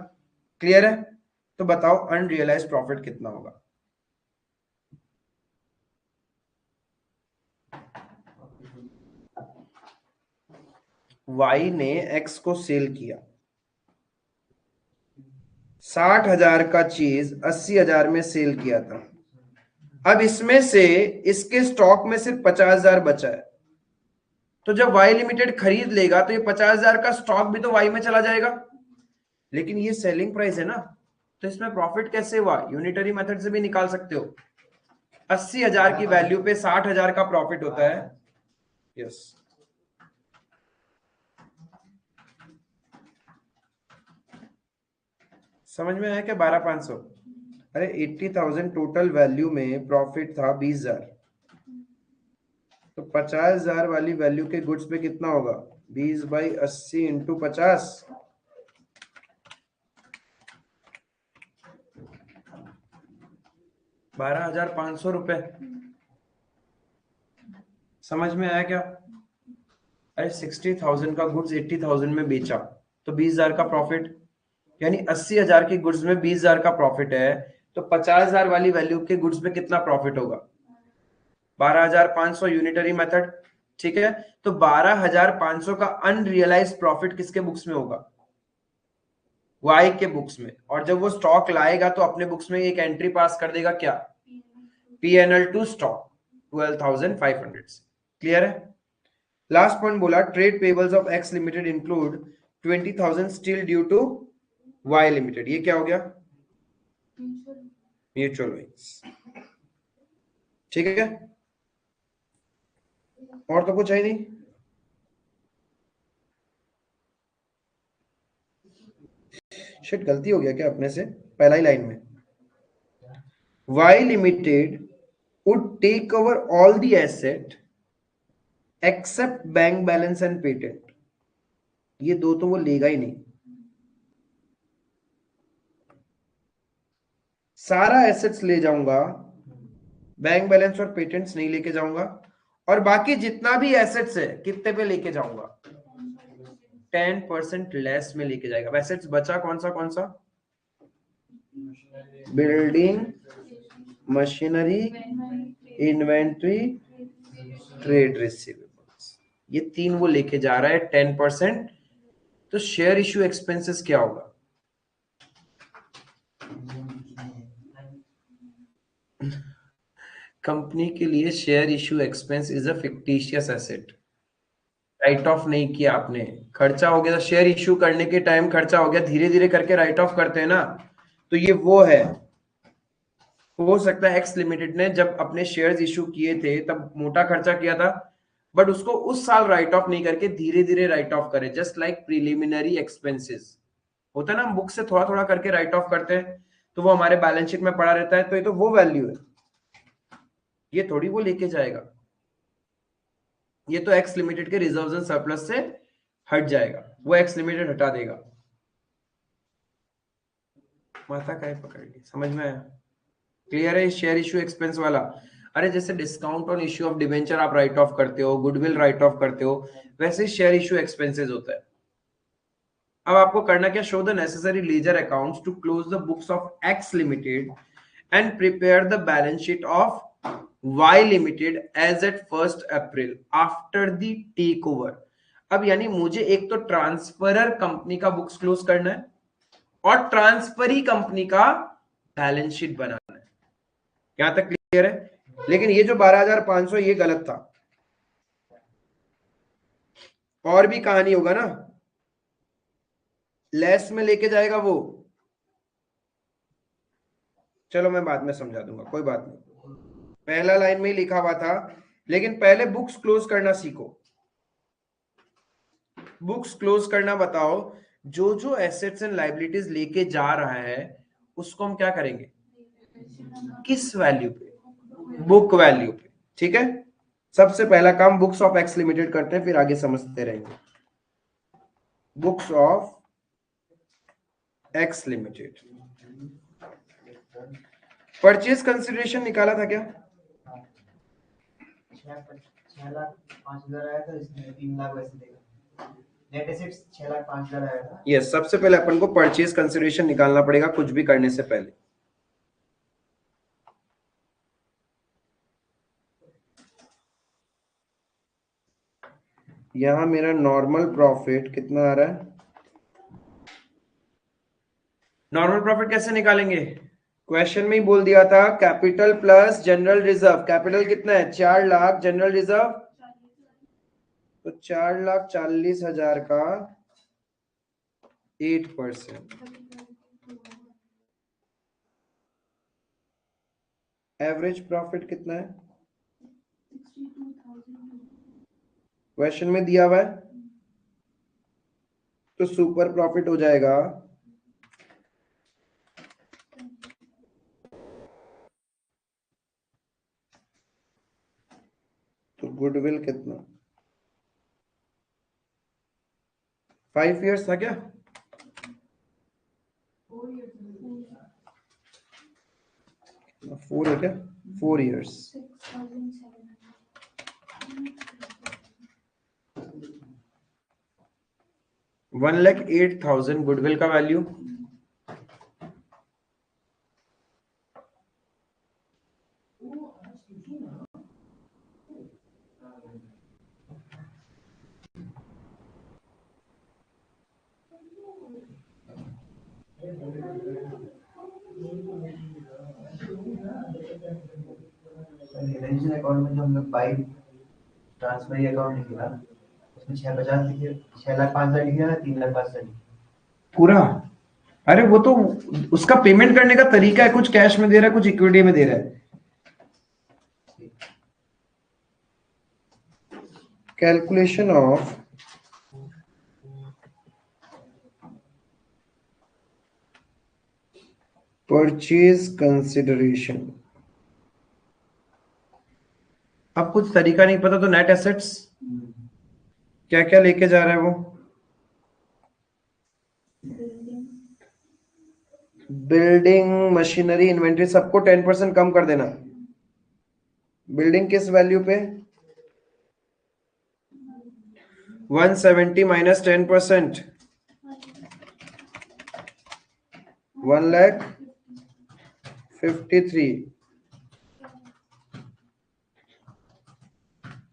क्लियर है, तो बताओ अनरियलाइज प्रॉफिट कितना होगा। वाई ने एक्स को सेल किया, 60,000 का चीज 80,000 में सेल किया था। अब इसमें से इसके स्टॉक में सिर्फ 50,000 बचा है, तो जब वाई लिमिटेड खरीद लेगा तो ये 50,000 का स्टॉक भी तो वाई में चला जाएगा, लेकिन ये सेलिंग प्राइस है ना, तो इसमें प्रॉफिट कैसे हुआ, यूनिटरी मेथड से भी निकाल सकते हो। 80,000 की वैल्यू पे 60,000 का प्रॉफिट होता है। यस, समझ में आया क्या? 12,500। अरे 80,000 टोटल वैल्यू में प्रॉफिट था 20,000, तो 50,000 वाली वैल्यू के गुड्स पे कितना होगा? 20/80 इंटू 50, 12,500 रुपए। समझ में आया क्या? अरे 60,000 का गुड्स 80,000 में बेचा तो 20,000 का प्रॉफिट, यानी 80,000 के गुड्स में 20,000 का प्रॉफिट है, तो 50,000 वाली वैल्यू के गुड्स में कितना प्रॉफिट होगा? 12,500 यूनिटरी मेथड। ठीक है, तो 12,500 का अनरियलाइज प्रॉफिट किसके बुक्स में होगा? वाई के बुक्स में। और जब वो स्टॉक लाएगा तो अपने बुक्स में एक एंट्री पास कर देगा, क्या? PNL to stock 12,500। क्लियर है? लास्ट पॉइंट बोला, trade payables of X limited include 20,000 still due to Y limited. ये क्या हो गया? Mutual owings. ठीक है, और तो कुछ है ही नहीं। शिट, गलती हो गया क्या अपने से? पहला ही लाइन में, Y limited would take over all the asset except bank balance and patent. ये दो तो वो लेगा ही नहीं, सारा एसेट्स ले जाऊंगा, बैंक बैलेंस और पेटेंट्स नहीं लेके जाऊंगा, और बाकी जितना भी एसेट्स है कितने पे लेके जाऊंगा? 10% लेस में लेके जाएगा। एसेट्स बचा कौन सा? Building, machinery, inventory, trade receivables, ये तीन वो लेके जा रहा है 10%। तो शेयर इश्यू एक्सपेंसेस क्या होगा? कंपनी के लिए share issue expense is a fictitious asset. Right of नहीं किया आपने, खर्चा हो गया, तो शेयर इश्यू करने के टाइम खर्चा हो गया, धीरे धीरे करके राइट ऑफ करते हैं ना, तो ये वो है। हो सकता है एक्स लिमिटेड ने जब अपने शेयर्स इशू किए थे तब मोटा खर्चा किया था, बट उसको उस साल राइट ऑफ नहीं करके धीरे धीरे राइट ऑफ करे, जस्ट लाइक प्रिलिमिनरी एक्सपेंसेस होता है ना, हम बुक से थोड़ा थोड़ा करके राइट ऑफ करते हैं तो वो हमारे बैलेंस शीट में पड़ा रहता है, तो ये तो वो वैल्यू है, ये थोड़ी वो लेके जाएगा, ये तो एक्स लिमिटेड के रिजर्व्स एंड सरप्लस से हट जाएगा, वो एक्स लिमिटेड हटा देगा। माथा काहे पकड़ ली? समझ में आया? क्लियर है शेयर इश्यू एक्सपेंस वाला? अरे जैसे discount on issue of debenture आप राइट ऑफ करते हो, गुडविल राइट ऑफ करते हो, वैसे शेयर इश्यू एक्सपेंसेस होता है। अब आपको करना क्या? Show the necessary ledger accounts to close the books of X limited and prepare the balance sheet of Y limited as at 1 April after the take over. अब यानी मुझे एक तो ट्रांसफरर कंपनी का बुक्स क्लोज करना है और transferee company का बैलेंस शीट बनाना है। यहां तक क्लियर है? लेकिन ये जो 12,500 ये गलत था, और भी कहानी होगा ना, लेस में लेके जाएगा वो। चलो मैं बाद में समझा दूंगा, कोई बात नहीं, पहला लाइन में ही लिखा हुआ था, लेकिन पहले बुक्स क्लोज करना सीखो। बुक्स क्लोज करना बताओ, जो जो एसेट्स एंड लाइबिलिटीज लेके जा रहा है उसको हम क्या करेंगे? किस वैल्यू पे? बुक वैल्यू पे। ठीक है, सबसे पहला काम बुक्स ऑफ एक्स लिमिटेड करते हैं, फिर आगे समझते रहेंगे। Books of X limited, purchase consideration निकाला था क्या? 6,05,000 आया था, इसमें 3 लाख वैसे देगा। नेट एसेट्स 6,05,000 आया था। यस, सबसे पहले अपन को परचेज कंसिडरेशन निकालना पड़ेगा कुछ भी करने से पहले। यहां मेरा नॉर्मल प्रॉफिट कितना आ रहा है? नॉर्मल प्रॉफिट कैसे निकालेंगे? क्वेश्चन में ही बोल दिया था, capital plus general reserve. Capital कितना है? 4,00,000, जनरल रिजर्व तो 4,40,000 का 8%। एवरेज प्रॉफिट कितना है? 62,000। क्वेश्चन में दिया हुआ है, तो सुपर प्रॉफिट हो जाएगा गुडविल कितना 5 years था क्या 4 है क्या 4 years 1,08,000 गुडविल का वैल्यू रिटेंशन अकाउंट में जो हम लोग बाई ट्रांसफर अकाउंट लिखे था उसमें 650 लिखे 6,05,000 लिखे था 3,05,000 पूरा अरे वो तो उसका पेमेंट करने का तरीका है कुछ कैश में दे रहा है कुछ इक्विटी में दे रहा है कैलकुलेशन ऑफ परचेज कंसिडरेशन अब कुछ तरीका नहीं पता तो नेट एसेट्स क्या क्या लेके जा रहा है वो बिल्डिंग मशीनरी इन्वेंट्री सबको 10% कम कर देना बिल्डिंग किस वैल्यू पे 170 minus 10% 1,53,000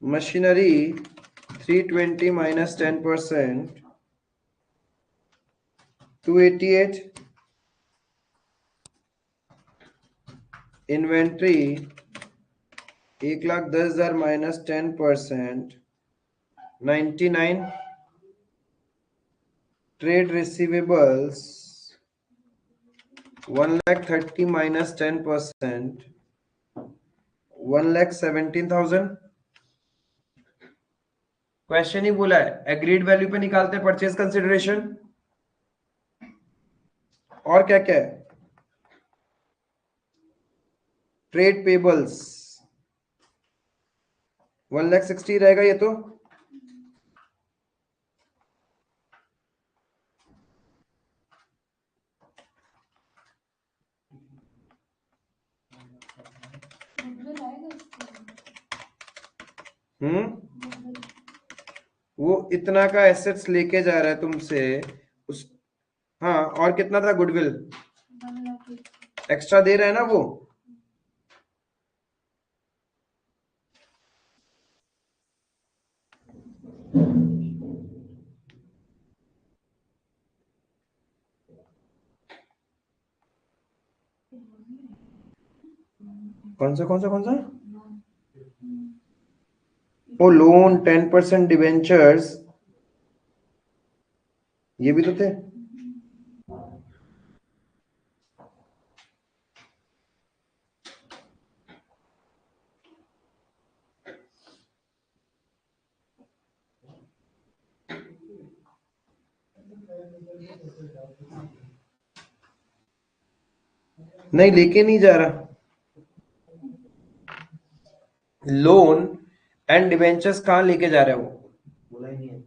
machinery 320 minus 10% 288 inventory 1,10,000 minus 10% 99 trade receivables 1,30,000 minus 10% 1,17,000 question ही बोला है एग्रीड वैल्यू पे निकालते हैं परचेज कंसिडरेशन और क्या क्या है ट्रेड पेबल्स 1,60,000 रहेगा ये तो वो इतना का एसेट्स लेके जा रहा है तुमसे उस हाँ और कितना था गुडविल एक्स्ट्रा दे रहा है ना वो कौन सा ओ लोन 10% डिवेंचर्स ये भी तो थे नहीं लेके नहीं जा रहा लोन एंड डिवेंचर्स कहाँ लेके जा रहा है वो बोला ही नहीं है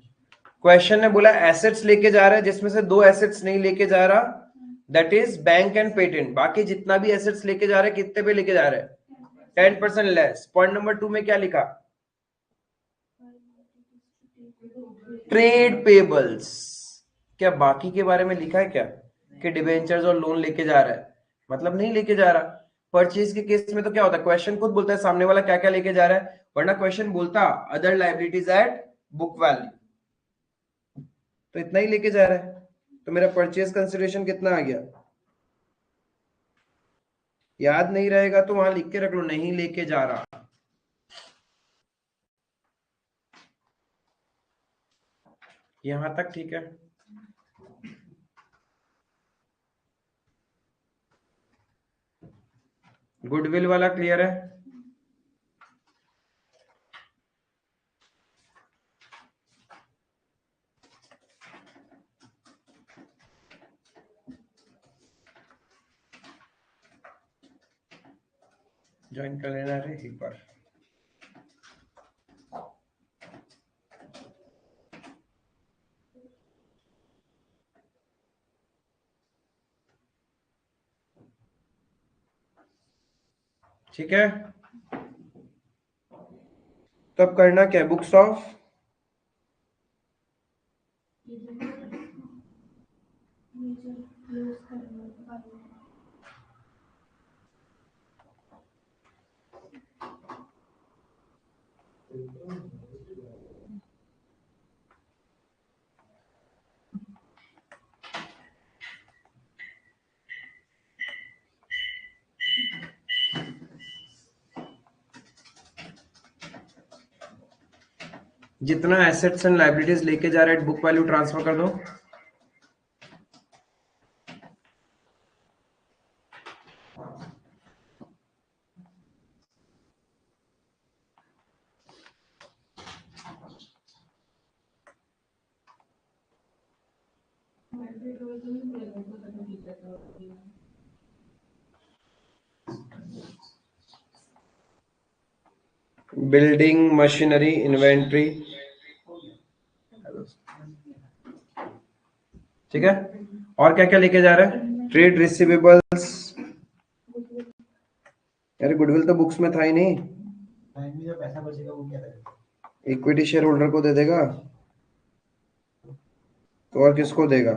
क्वेश्चन ने बोला एसेट्स लेके जा रहा है जिसमें से 2 एसेट्स नहीं लेके जा रहा that is bank and patent बाकी जितना भी एसेट्स लेके जा रहा है कितने पे लेके जा रहा है 10% लेस पॉइंट नंबर 2 में क्या लिखा ट्रेड पेबल्स क्या बाकी के बारे में लिखा है क्या कि डिवेंचर्स और लोन लेके जा रहा है मतलब नहीं लेके जा रहा परचेज के केस में तो क्या होता है क्वेश्चन खुद बोलता है सामने वाला क्या क्या लेके जा रहा है वरना क्वेश्चन बोलता other liabilities at book value तो इतना ही लेके जा रहा है तो मेरा परचेज कंसिडरेशन कितना आ गया याद नहीं रहेगा तो वहां लिख के रख लो नहीं लेके जा रहा यहां तक ठीक है गुडविल वाला क्लियर है ज्वाइन कर लेना रे एक बार ठीक है, तब करना क्या है, बुक्स ऑफ नीचे क्लोज करना जितना एसेट्स एंड लाइबिलिटीज लेके जा रहे हैं बुक वैल्यू ट्रांसफर कर दो। बिल्डिंग मशीनरी इन्वेंट्री, ठीक है, और क्या क्या लेके जा रहे हैं, ट्रेड रिसीवेबल्स, अरे गुडविल तो बुक्स में था ही नहीं, बैंक में जो पैसा बचेगा वो क्या करेगा? इक्विटी शेयर होल्डर को दे देगा तो और किसको देगा,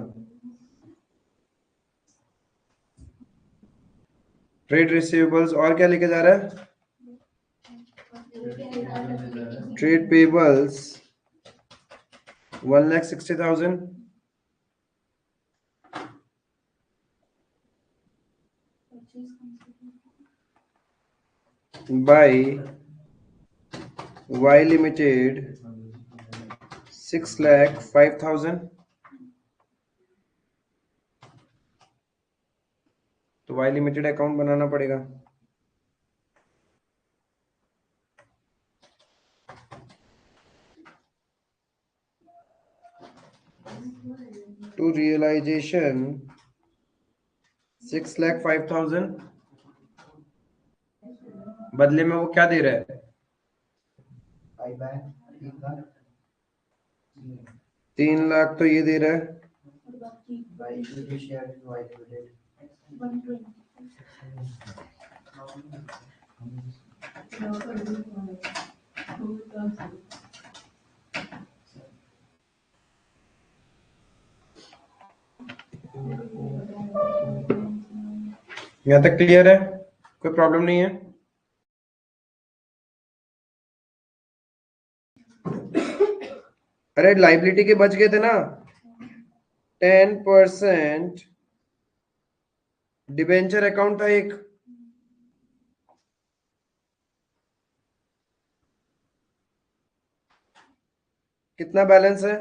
ट्रेड रिसीवेबल्स, और क्या लेके जा रहा है, trade payables 1,60,000 by Y Limited 6,05,000, तो Y Limited अकाउंट बनाना पड़ेगा। टू रियलाइजेशन 6,05,000, बदले में वो क्या दे रहा है, बाय बाय 3 लाख तो ये दे रहा है, और बाकी by equity share in Y limited 120 यहाँ तक क्लियर है, कोई प्रॉब्लम नहीं है। अरे लाइबिलिटी के बच गए थे ना, 10% डिबेंचर अकाउंट था एक, कितना बैलेंस है,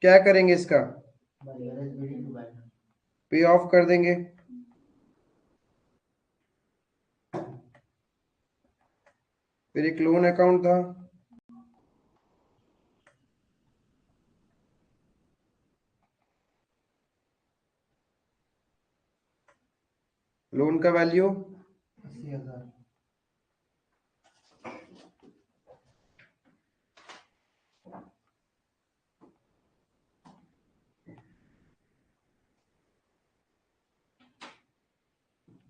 क्या करेंगे इसका, पे ऑफ कर देंगे, फिर एक लोन अकाउंट था, लोन का value 80,000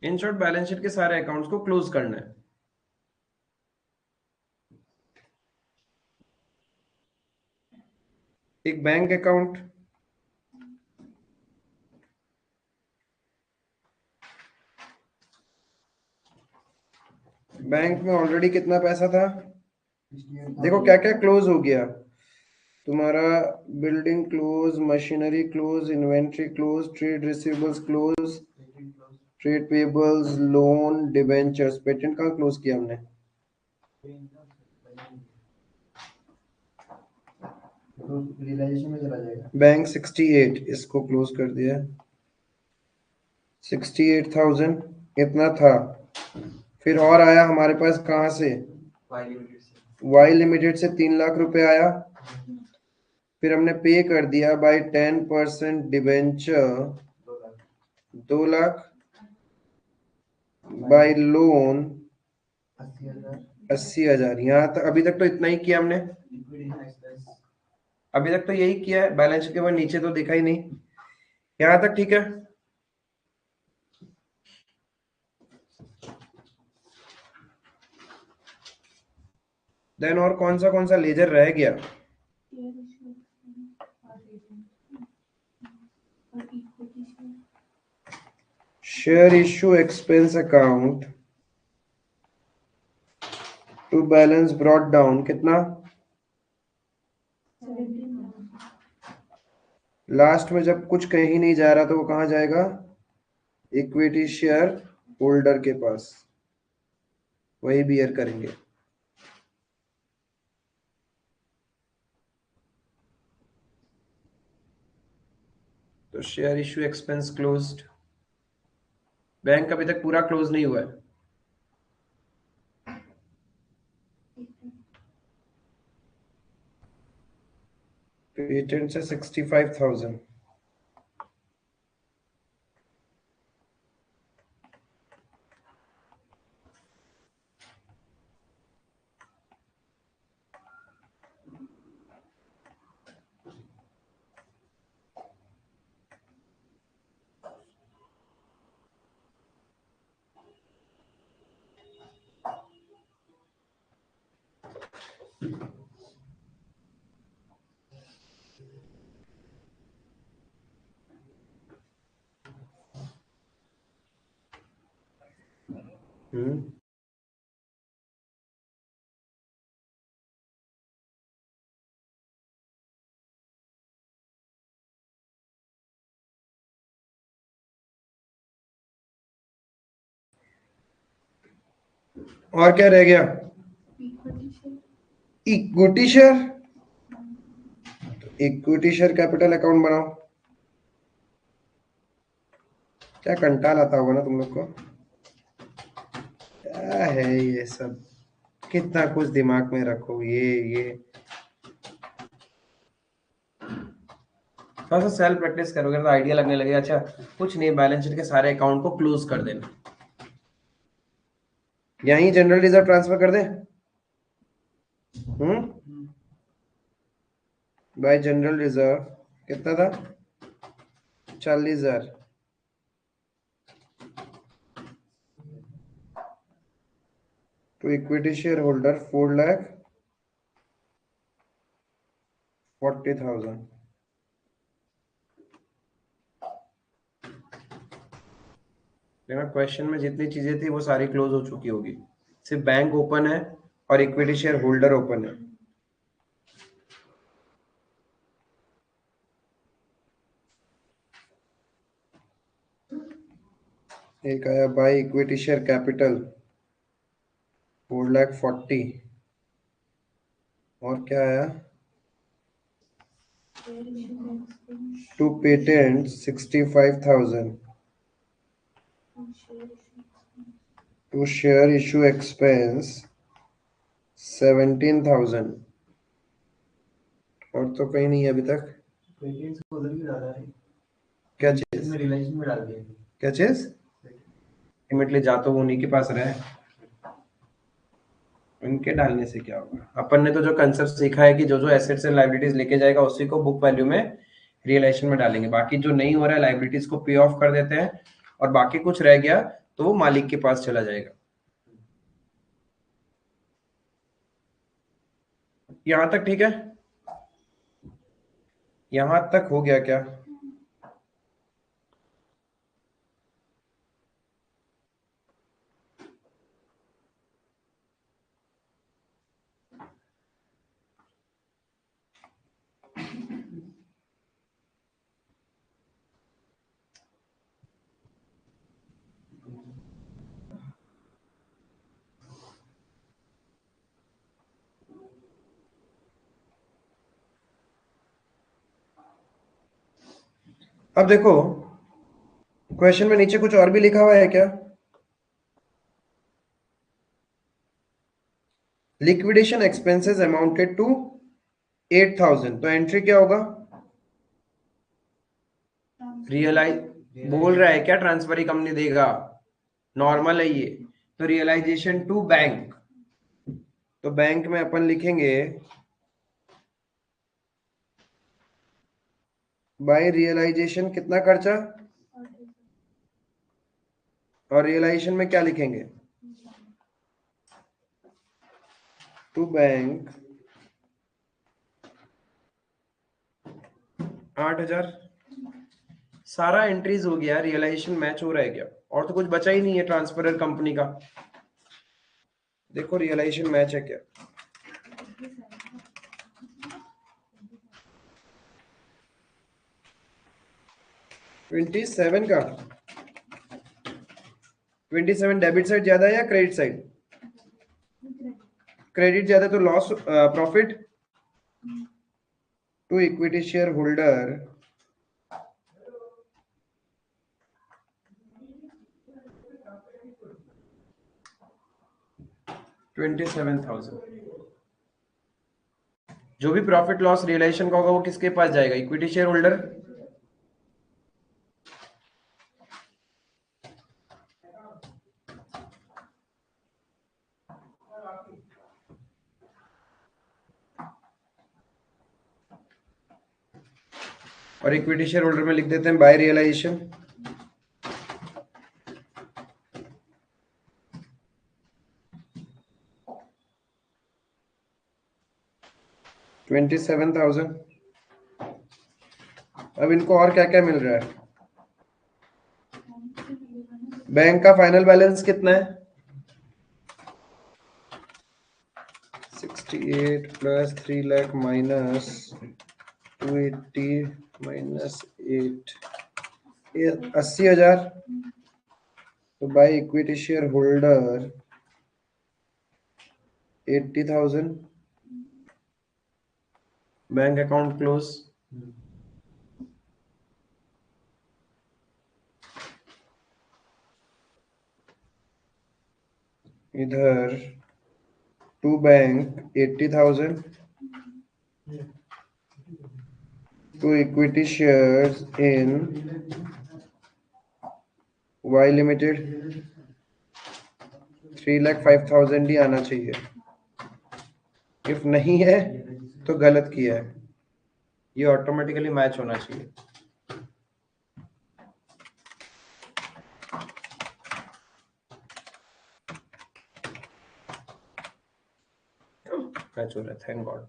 in short balance sheet के सारे अकाउंट्स को क्लोज करना है। एक बैंक अकाउंट, बैंक में ऑलरेडी कितना पैसा था, देखो क्या क्या क्लोज हो गया तुम्हारा, building close, machinery close, inventory close, trade receivables close, trade payables, loan, debentures, patent कहाँ क्लोज किया हमने, रियलाइजेशन में चला जाएगा। बैंक 68, इसको क्लोज कर दिया, 68,000 इतना था, फिर और आया हमारे पास कहाँ से, वाई लिमिटेड से वाई लिमिटेड से 3 लाख रुपए आया, फिर हमने पे कर दिया by 10% debenture 2 lakh 2 lakh, by loan 80,000 80,000, यहाँ तक अभी तक तो इतना ही किया हमने, इक्विटी एक्सपेंस अभी तक तो यही किया है, बैलेंस शीट के बाद नीचे तो दिखा ही नहीं, यहाँ तक ठीक है। देन और कौन सा लेजर रह गया? शेयर इशू और equity share issue expense account to balance brought down कितना? 17,000 लास्ट में जब कुछ कहीं नहीं जा रहा तो वो कहाँ जाएगा? इक्विटी शेयर होल्डर के पास, वही बियर करेंगे। तो share issue expense closed. Bank अभी तक पूरा क्लोज नहीं हुआ है। पेटेंट से 65,000। हम्म और क्या रह गया? Equity share equity share. Equity share capital account बनाओ। क्या कंटाल आता होगा ना तुम लोग को, क्या है ये सब, कितना कुछ दिमाग में रखो। ये थोड़ा सा सेल्फ प्रैक्टिस करोगे तो आइडिया लगने लगेगा। अच्छा कुछ नहीं, बैलेंस शीट के सारे अकाउंट को क्लोज कर देना। यहीं जनरल रिजर्व ट्रांसफर कर दें। बाय जनरल रिजर्व कितना था? 40,000। To equity share holder 4,40,000। देखना क्वेश्चन में जितनी चीजें थी वो सारी क्लोज हो चुकी होगी, सिर्फ बैंक ओपन है और इक्विटी शेयर होल्डर ओपन है। एक आया बाय इक्विटी शेयर कैपिटल 4,40,000। और क्या आया? Share issue expense to patent 65,000। और share issue to share issue expense 17,000। और तो कहीं नहीं है अभी तक। पेटेंट्स को उधर भी डाला है, क्या चीज? इसमें रिलायंस में डाल दिया। क्या चीज? अल्टीमेटली जा तो वो उन्हीं के पास रहे, उनके डालने से क्या होगा? अपन ने तो जो कंसेप्ट सीखा है कि जो जो एसेट्स एंड लायबिलिटीज लेके जाएगा उसी को बुक वैल्यू में रियलाइजेशन में डालेंगे। बाकी जो नहीं हो रहा है लायबिलिटीज को पे ऑफ कर देते हैं और बाकी कुछ रह गया तो वो मालिक के पास चला जाएगा। यहां तक ठीक है? यहां तक हो गया क्या? अब देखो क्वेश्चन में नीचे कुछ और भी लिखा हुआ है क्या? Liquidation expenses amounted to 8,000। तो एंट्री क्या होगा? रियलाइज बोल रहा है क्या ट्रांसफर ही कंपनी देगा? नॉर्मल है ये। तो रियलाइजेशन टू बैंक, तो बैंक में अपन लिखेंगे बाय रियलाइजेशन कितना खर्चा, और रियलाइजेशन में क्या लिखेंगे? To bank 8,000। सारा एंट्रीज हो गया, रियलाइजेशन मैच हो रहा है क्या? और तो कुछ बचा ही नहीं है ट्रांसफरर कंपनी का। देखो रियलाइजेशन मैच है क्या? 27 का 27 डेबिट साइड ज्यादा है या क्रेडिट साइड? क्रेडिट ज्यादा तो loss profit to equity share holder $27,000। जो भी प्रॉफिट लॉस रियलाइजेशन का होगा वो किसके पास जाएगा? Equity share holder. और इक्विटी शेयर होल्डर में लिख देते हैं बाय रियलाइजेशन। $27,000। अब इनको और क्या क्या मिल रहा है? बैंक का फाइनल बैलेंस कितना है? 68 प्लस 3 लाख माइनस 280 माइनस 8, ये 80,000। तो by equity share holder 80,000। Bank account close. इधर to bank 80,000 to equity shares in Y Limited 3,05,000 ही आना चाहिए। इफ नहीं है तो गलत किया है, ये ऑटोमेटिकली मैच होना चाहिए। मैच हो रहा है, थैंक गॉड।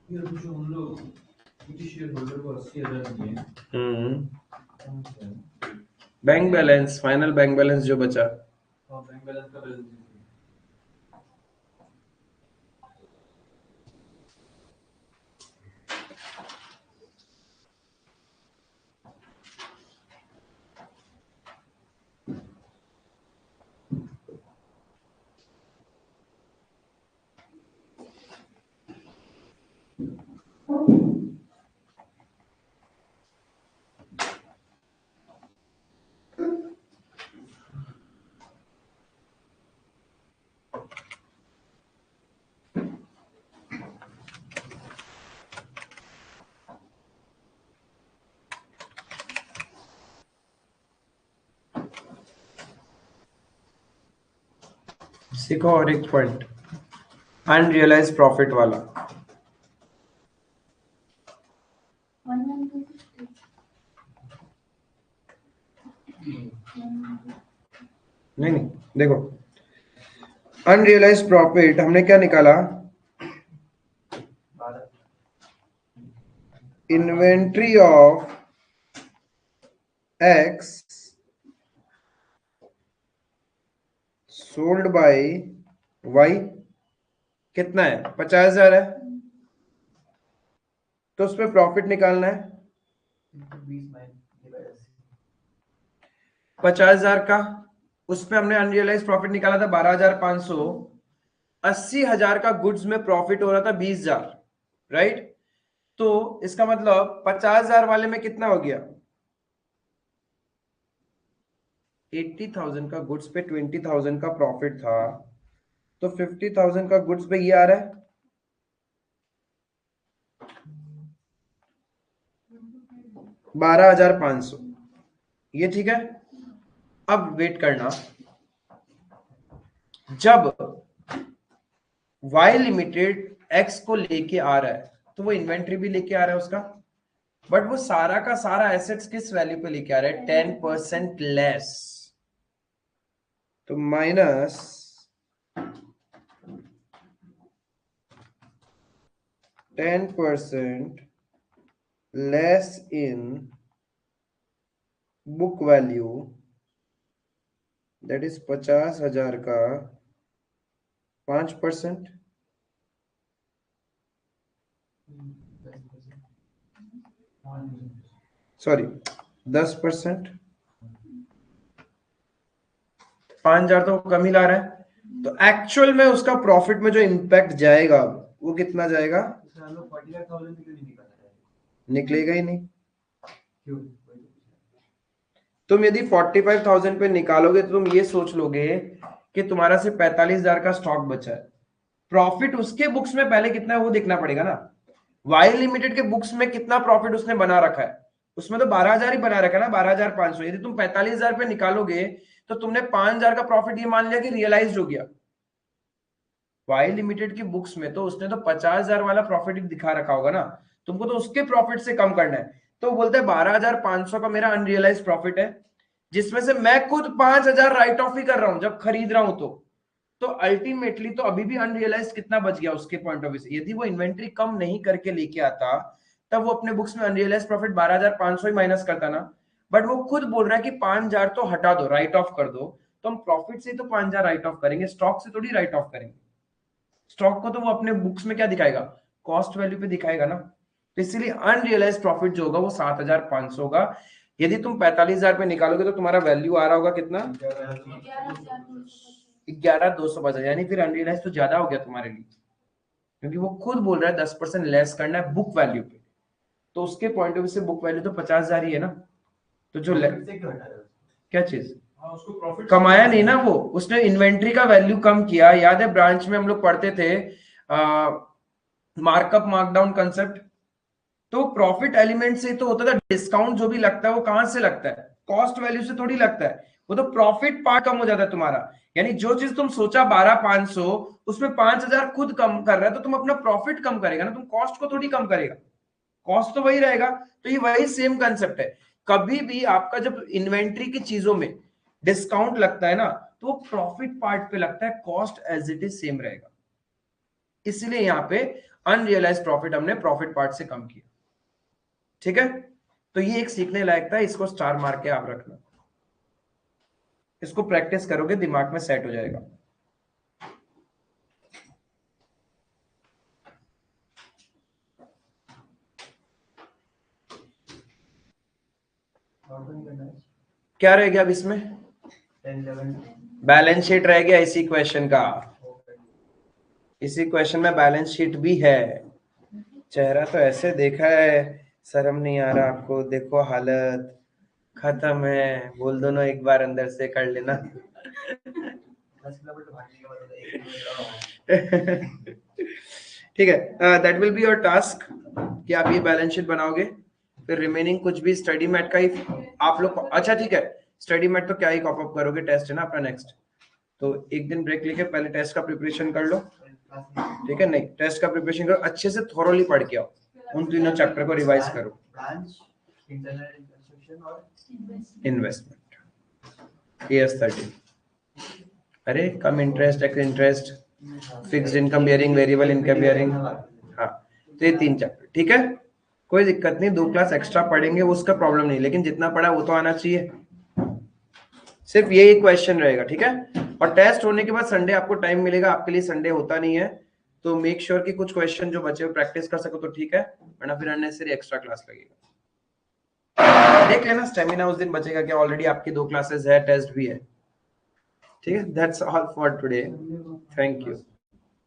ये कुछ उन लोग किसी शेयर होल्डर को 80,000 दिए। Bank balance, final bank balance जो बचा। और बैंक बैलेंस का बैलेंस सीखो और एक पॉइंट, अनरियलाइज प्रॉफिट वाला। नहीं नहीं, देखो अनरियलाइज प्रॉफिट हमने क्या निकाला? Inventory of X sold by Y कितना है? 50,000 है। तो उस पर प्रॉफिट निकालना है 50,000 का। उस पे हमने अनरियलाइज प्रॉफिट निकाला था 12,500। 80,000 का गुड्स में प्रॉफिट हो रहा था 20,000, राइट? तो इसका मतलब 50,000 वाले में कितना हो गया? 80,000 का गुड्स पे 20,000 का प्रॉफिट था, तो 50,000 का गुड्स पे ये आ रहा है। $12,500, ये ठीक है। अब वेट करना, जब y लिमिटेड x को लेके आ रहा है तो वो इन्वेंट्री भी लेके आ रहा है उसका, बट वो सारा का सारा एसेट्स किस वैल्यू पे लेके आ रहा है? 10% लेस। तो minus 10% less in book value, that is 50,000 का 5%, सॉरी 10%, 5,000 तो कम ही ला रहा है, तो एक्चुअल में उसका प्रॉफिट में जो इम्पैक्ट जाएगा वो कितना जाएगा? तो हम लोग 45,000 क्यों नहीं निकालना है? निकलेगा ही नहीं। क्यों? तुम यदि 45,000 पे निकालोगे तो तुम ये सोच लोगे कि तुम्हारा सिर्फ 45,000 का स्टॉक बचा है। प्रॉफिट उसके बुक्स में पहले कितना है वो देखना पड़ेगा ना। वाई लिमिटेड के बुक्स में कितना प्रॉफिट उसने बना रखा है? उसमें तो 12,000 ही बना रखा है ना, 12,500। यदि तुम 45,000 पे निकालोगे तो तुमने 5,000 का प्रॉफिट ये मान लिया कि रियलाइज हो गया। वाई लिमिटेड की बुक्स में तो उसने तो 50,000 वाला प्रॉफिट दिखा रखा होगा ना, तुमको तो उसके प्रॉफिट से कम करना है। तो बोलते हैं 12,500 का मेरा अनरियलाइज प्रॉफिट है, जिसमें से मैं खुद 5,000 राइट ऑफ ही कर रहा हूं जब खरीद रहा हूं। तो अल्टीमेटली तो अभी भी अनरियलाइज कितना बच गया उसके पॉइंट ऑफ व्यू से? यदि वो इन्वेंट्री कम नहीं करके लेके आता तब वो अपने बुक्स में अनरियलाइज प्रॉफिट 12,500 ही माइनस करता ना। बट वो खुद बोल रहा है कि 5,000 तो हटा दो, राइट ऑफ कर दो। तो हम प्रॉफिट से तो 5,000 राइट ऑफ करेंगे, स्टॉक से थोड़ी राइट ऑफ करेंगे। स्टॉक को तो वो अपने बुक्स में क्या दिखाएगा? कॉस्ट वैल्यू पे दिखाएगा ना। तो इसीलिए अनरियलाइज प्रॉफिट जो होगा वो 7,500 होगा। यदि तुम 45,000 पे निकालोगे तो तुम्हारा वैल्यू आ रहा होगा कितना? 11,250, यानी फिर अनरियलाइज तो ज्यादा हो गया तुम्हारे लिए, क्योंकि वो खुद बोल रहा है 10% लेस करना है बुक वैल्यू पे। तो उसके पॉइंट ऑफ व्यू से बुक वैल्यू तो 50,000 ही है ना। तो जो क्या चीज उसको प्रॉफिट कमाया नहीं ना, वो उसने इन्वेंट्री का वैल्यू कम किया। याद है ब्रांच में हम लोग पढ़ते थे मार्कअप मार्कडाउन कंसेप्ट। तो प्रॉफिट एलिमेंट से तो होता था, डिस्काउंट जो भी लगता है वो कहां से लगता है? कॉस्ट वैल्यू से थोड़ी लगता है। वो तो प्रॉफिट पार्ट कम हो जाता है तुम्हारा। यानी जो चीज तुम सोचा 12,500 उसमें 5,000 खुद कम कर रहा है, तो तुम अपना प्रॉफिट कम करेगा ना, तुम कॉस्ट को थोड़ी कम करेगा। कॉस्ट तो वही रहेगा। तो ये वही सेम कंसेप्ट है। कभी भी आपका जब इन्वेंट्री की चीजों में डिस्काउंट लगता है ना तो वो प्रॉफिट पार्ट पे लगता है, cost as it is same रहेगा। इसलिए यहां पे अनरियलाइज प्रॉफिट हमने प्रॉफिट पार्ट से कम किया। ठीक है, तो ये एक सीखने लायक था, इसको स्टार मार के आप रखना। इसको प्रैक्टिस करोगे दिमाग में सेट हो जाएगा। क्या रह गया अब इसमें? बैलेंस शीट रह गया इसी क्वेश्चन का। इसी क्वेश्चन में बैलेंस शीट भी है। चेहरा तो ऐसे देखा है, शर्म नहीं आ रहा आपको? देखो हालत खत्म है। बोल दो ना एक बार अंदर से कर लेना। ठीक है, that will be your task कि आप ये बैलेंस शीट बनाओगे। फिर रिमेनिंग कुछ भी स्टडी मैट का ही आप लोग। अच्छा ठीक है, स्टडी मैट तो क्या ही कॉप अप करोगे, टेस्ट है ना अपना नेक्स्ट। तो एक दिन ब्रेक लेके पहले टेस्ट का प्रिपरेशन कर लो। ठीक है, नहीं टेस्ट का प्रिपरेशन करो, अच्छे से थोरोली पढ़ के आओ, उन तीनों चैप्टर को रिवाइज करो। इन्वेस्टमेंट AS13, अरे कम interest, interest, fixed income bearing, variable income bearing. हाँ, तो ये 3 चैप्टर। ठीक है, कोई दिक्कत नहीं, 2 क्लास एक्स्ट्रा पढ़ेंगे उसका प्रॉब्लम नहीं, लेकिन जितना पढ़ा वो तो आना चाहिए। सिर्फ ये क्वेश्चन रहेगा। ठीक है, और टेस्ट होने के बाद संडे आपको टाइम मिलेगा। आपके लिए संडे होता नहीं है, तो मेक श्योर कि कुछ क्वेश्चन जो बचे हुए प्रैक्टिस कर सको तो ठीक है, वरना फिर अननेसेसरी एक्स्ट्रा क्लास लगेगा। देख लेना स्टेमिना उस दिन बचेगा क्या, ऑलरेडी आपकी 2 क्लासेस है, टेस्ट भी है। ठीक है, that's all for today, thank you.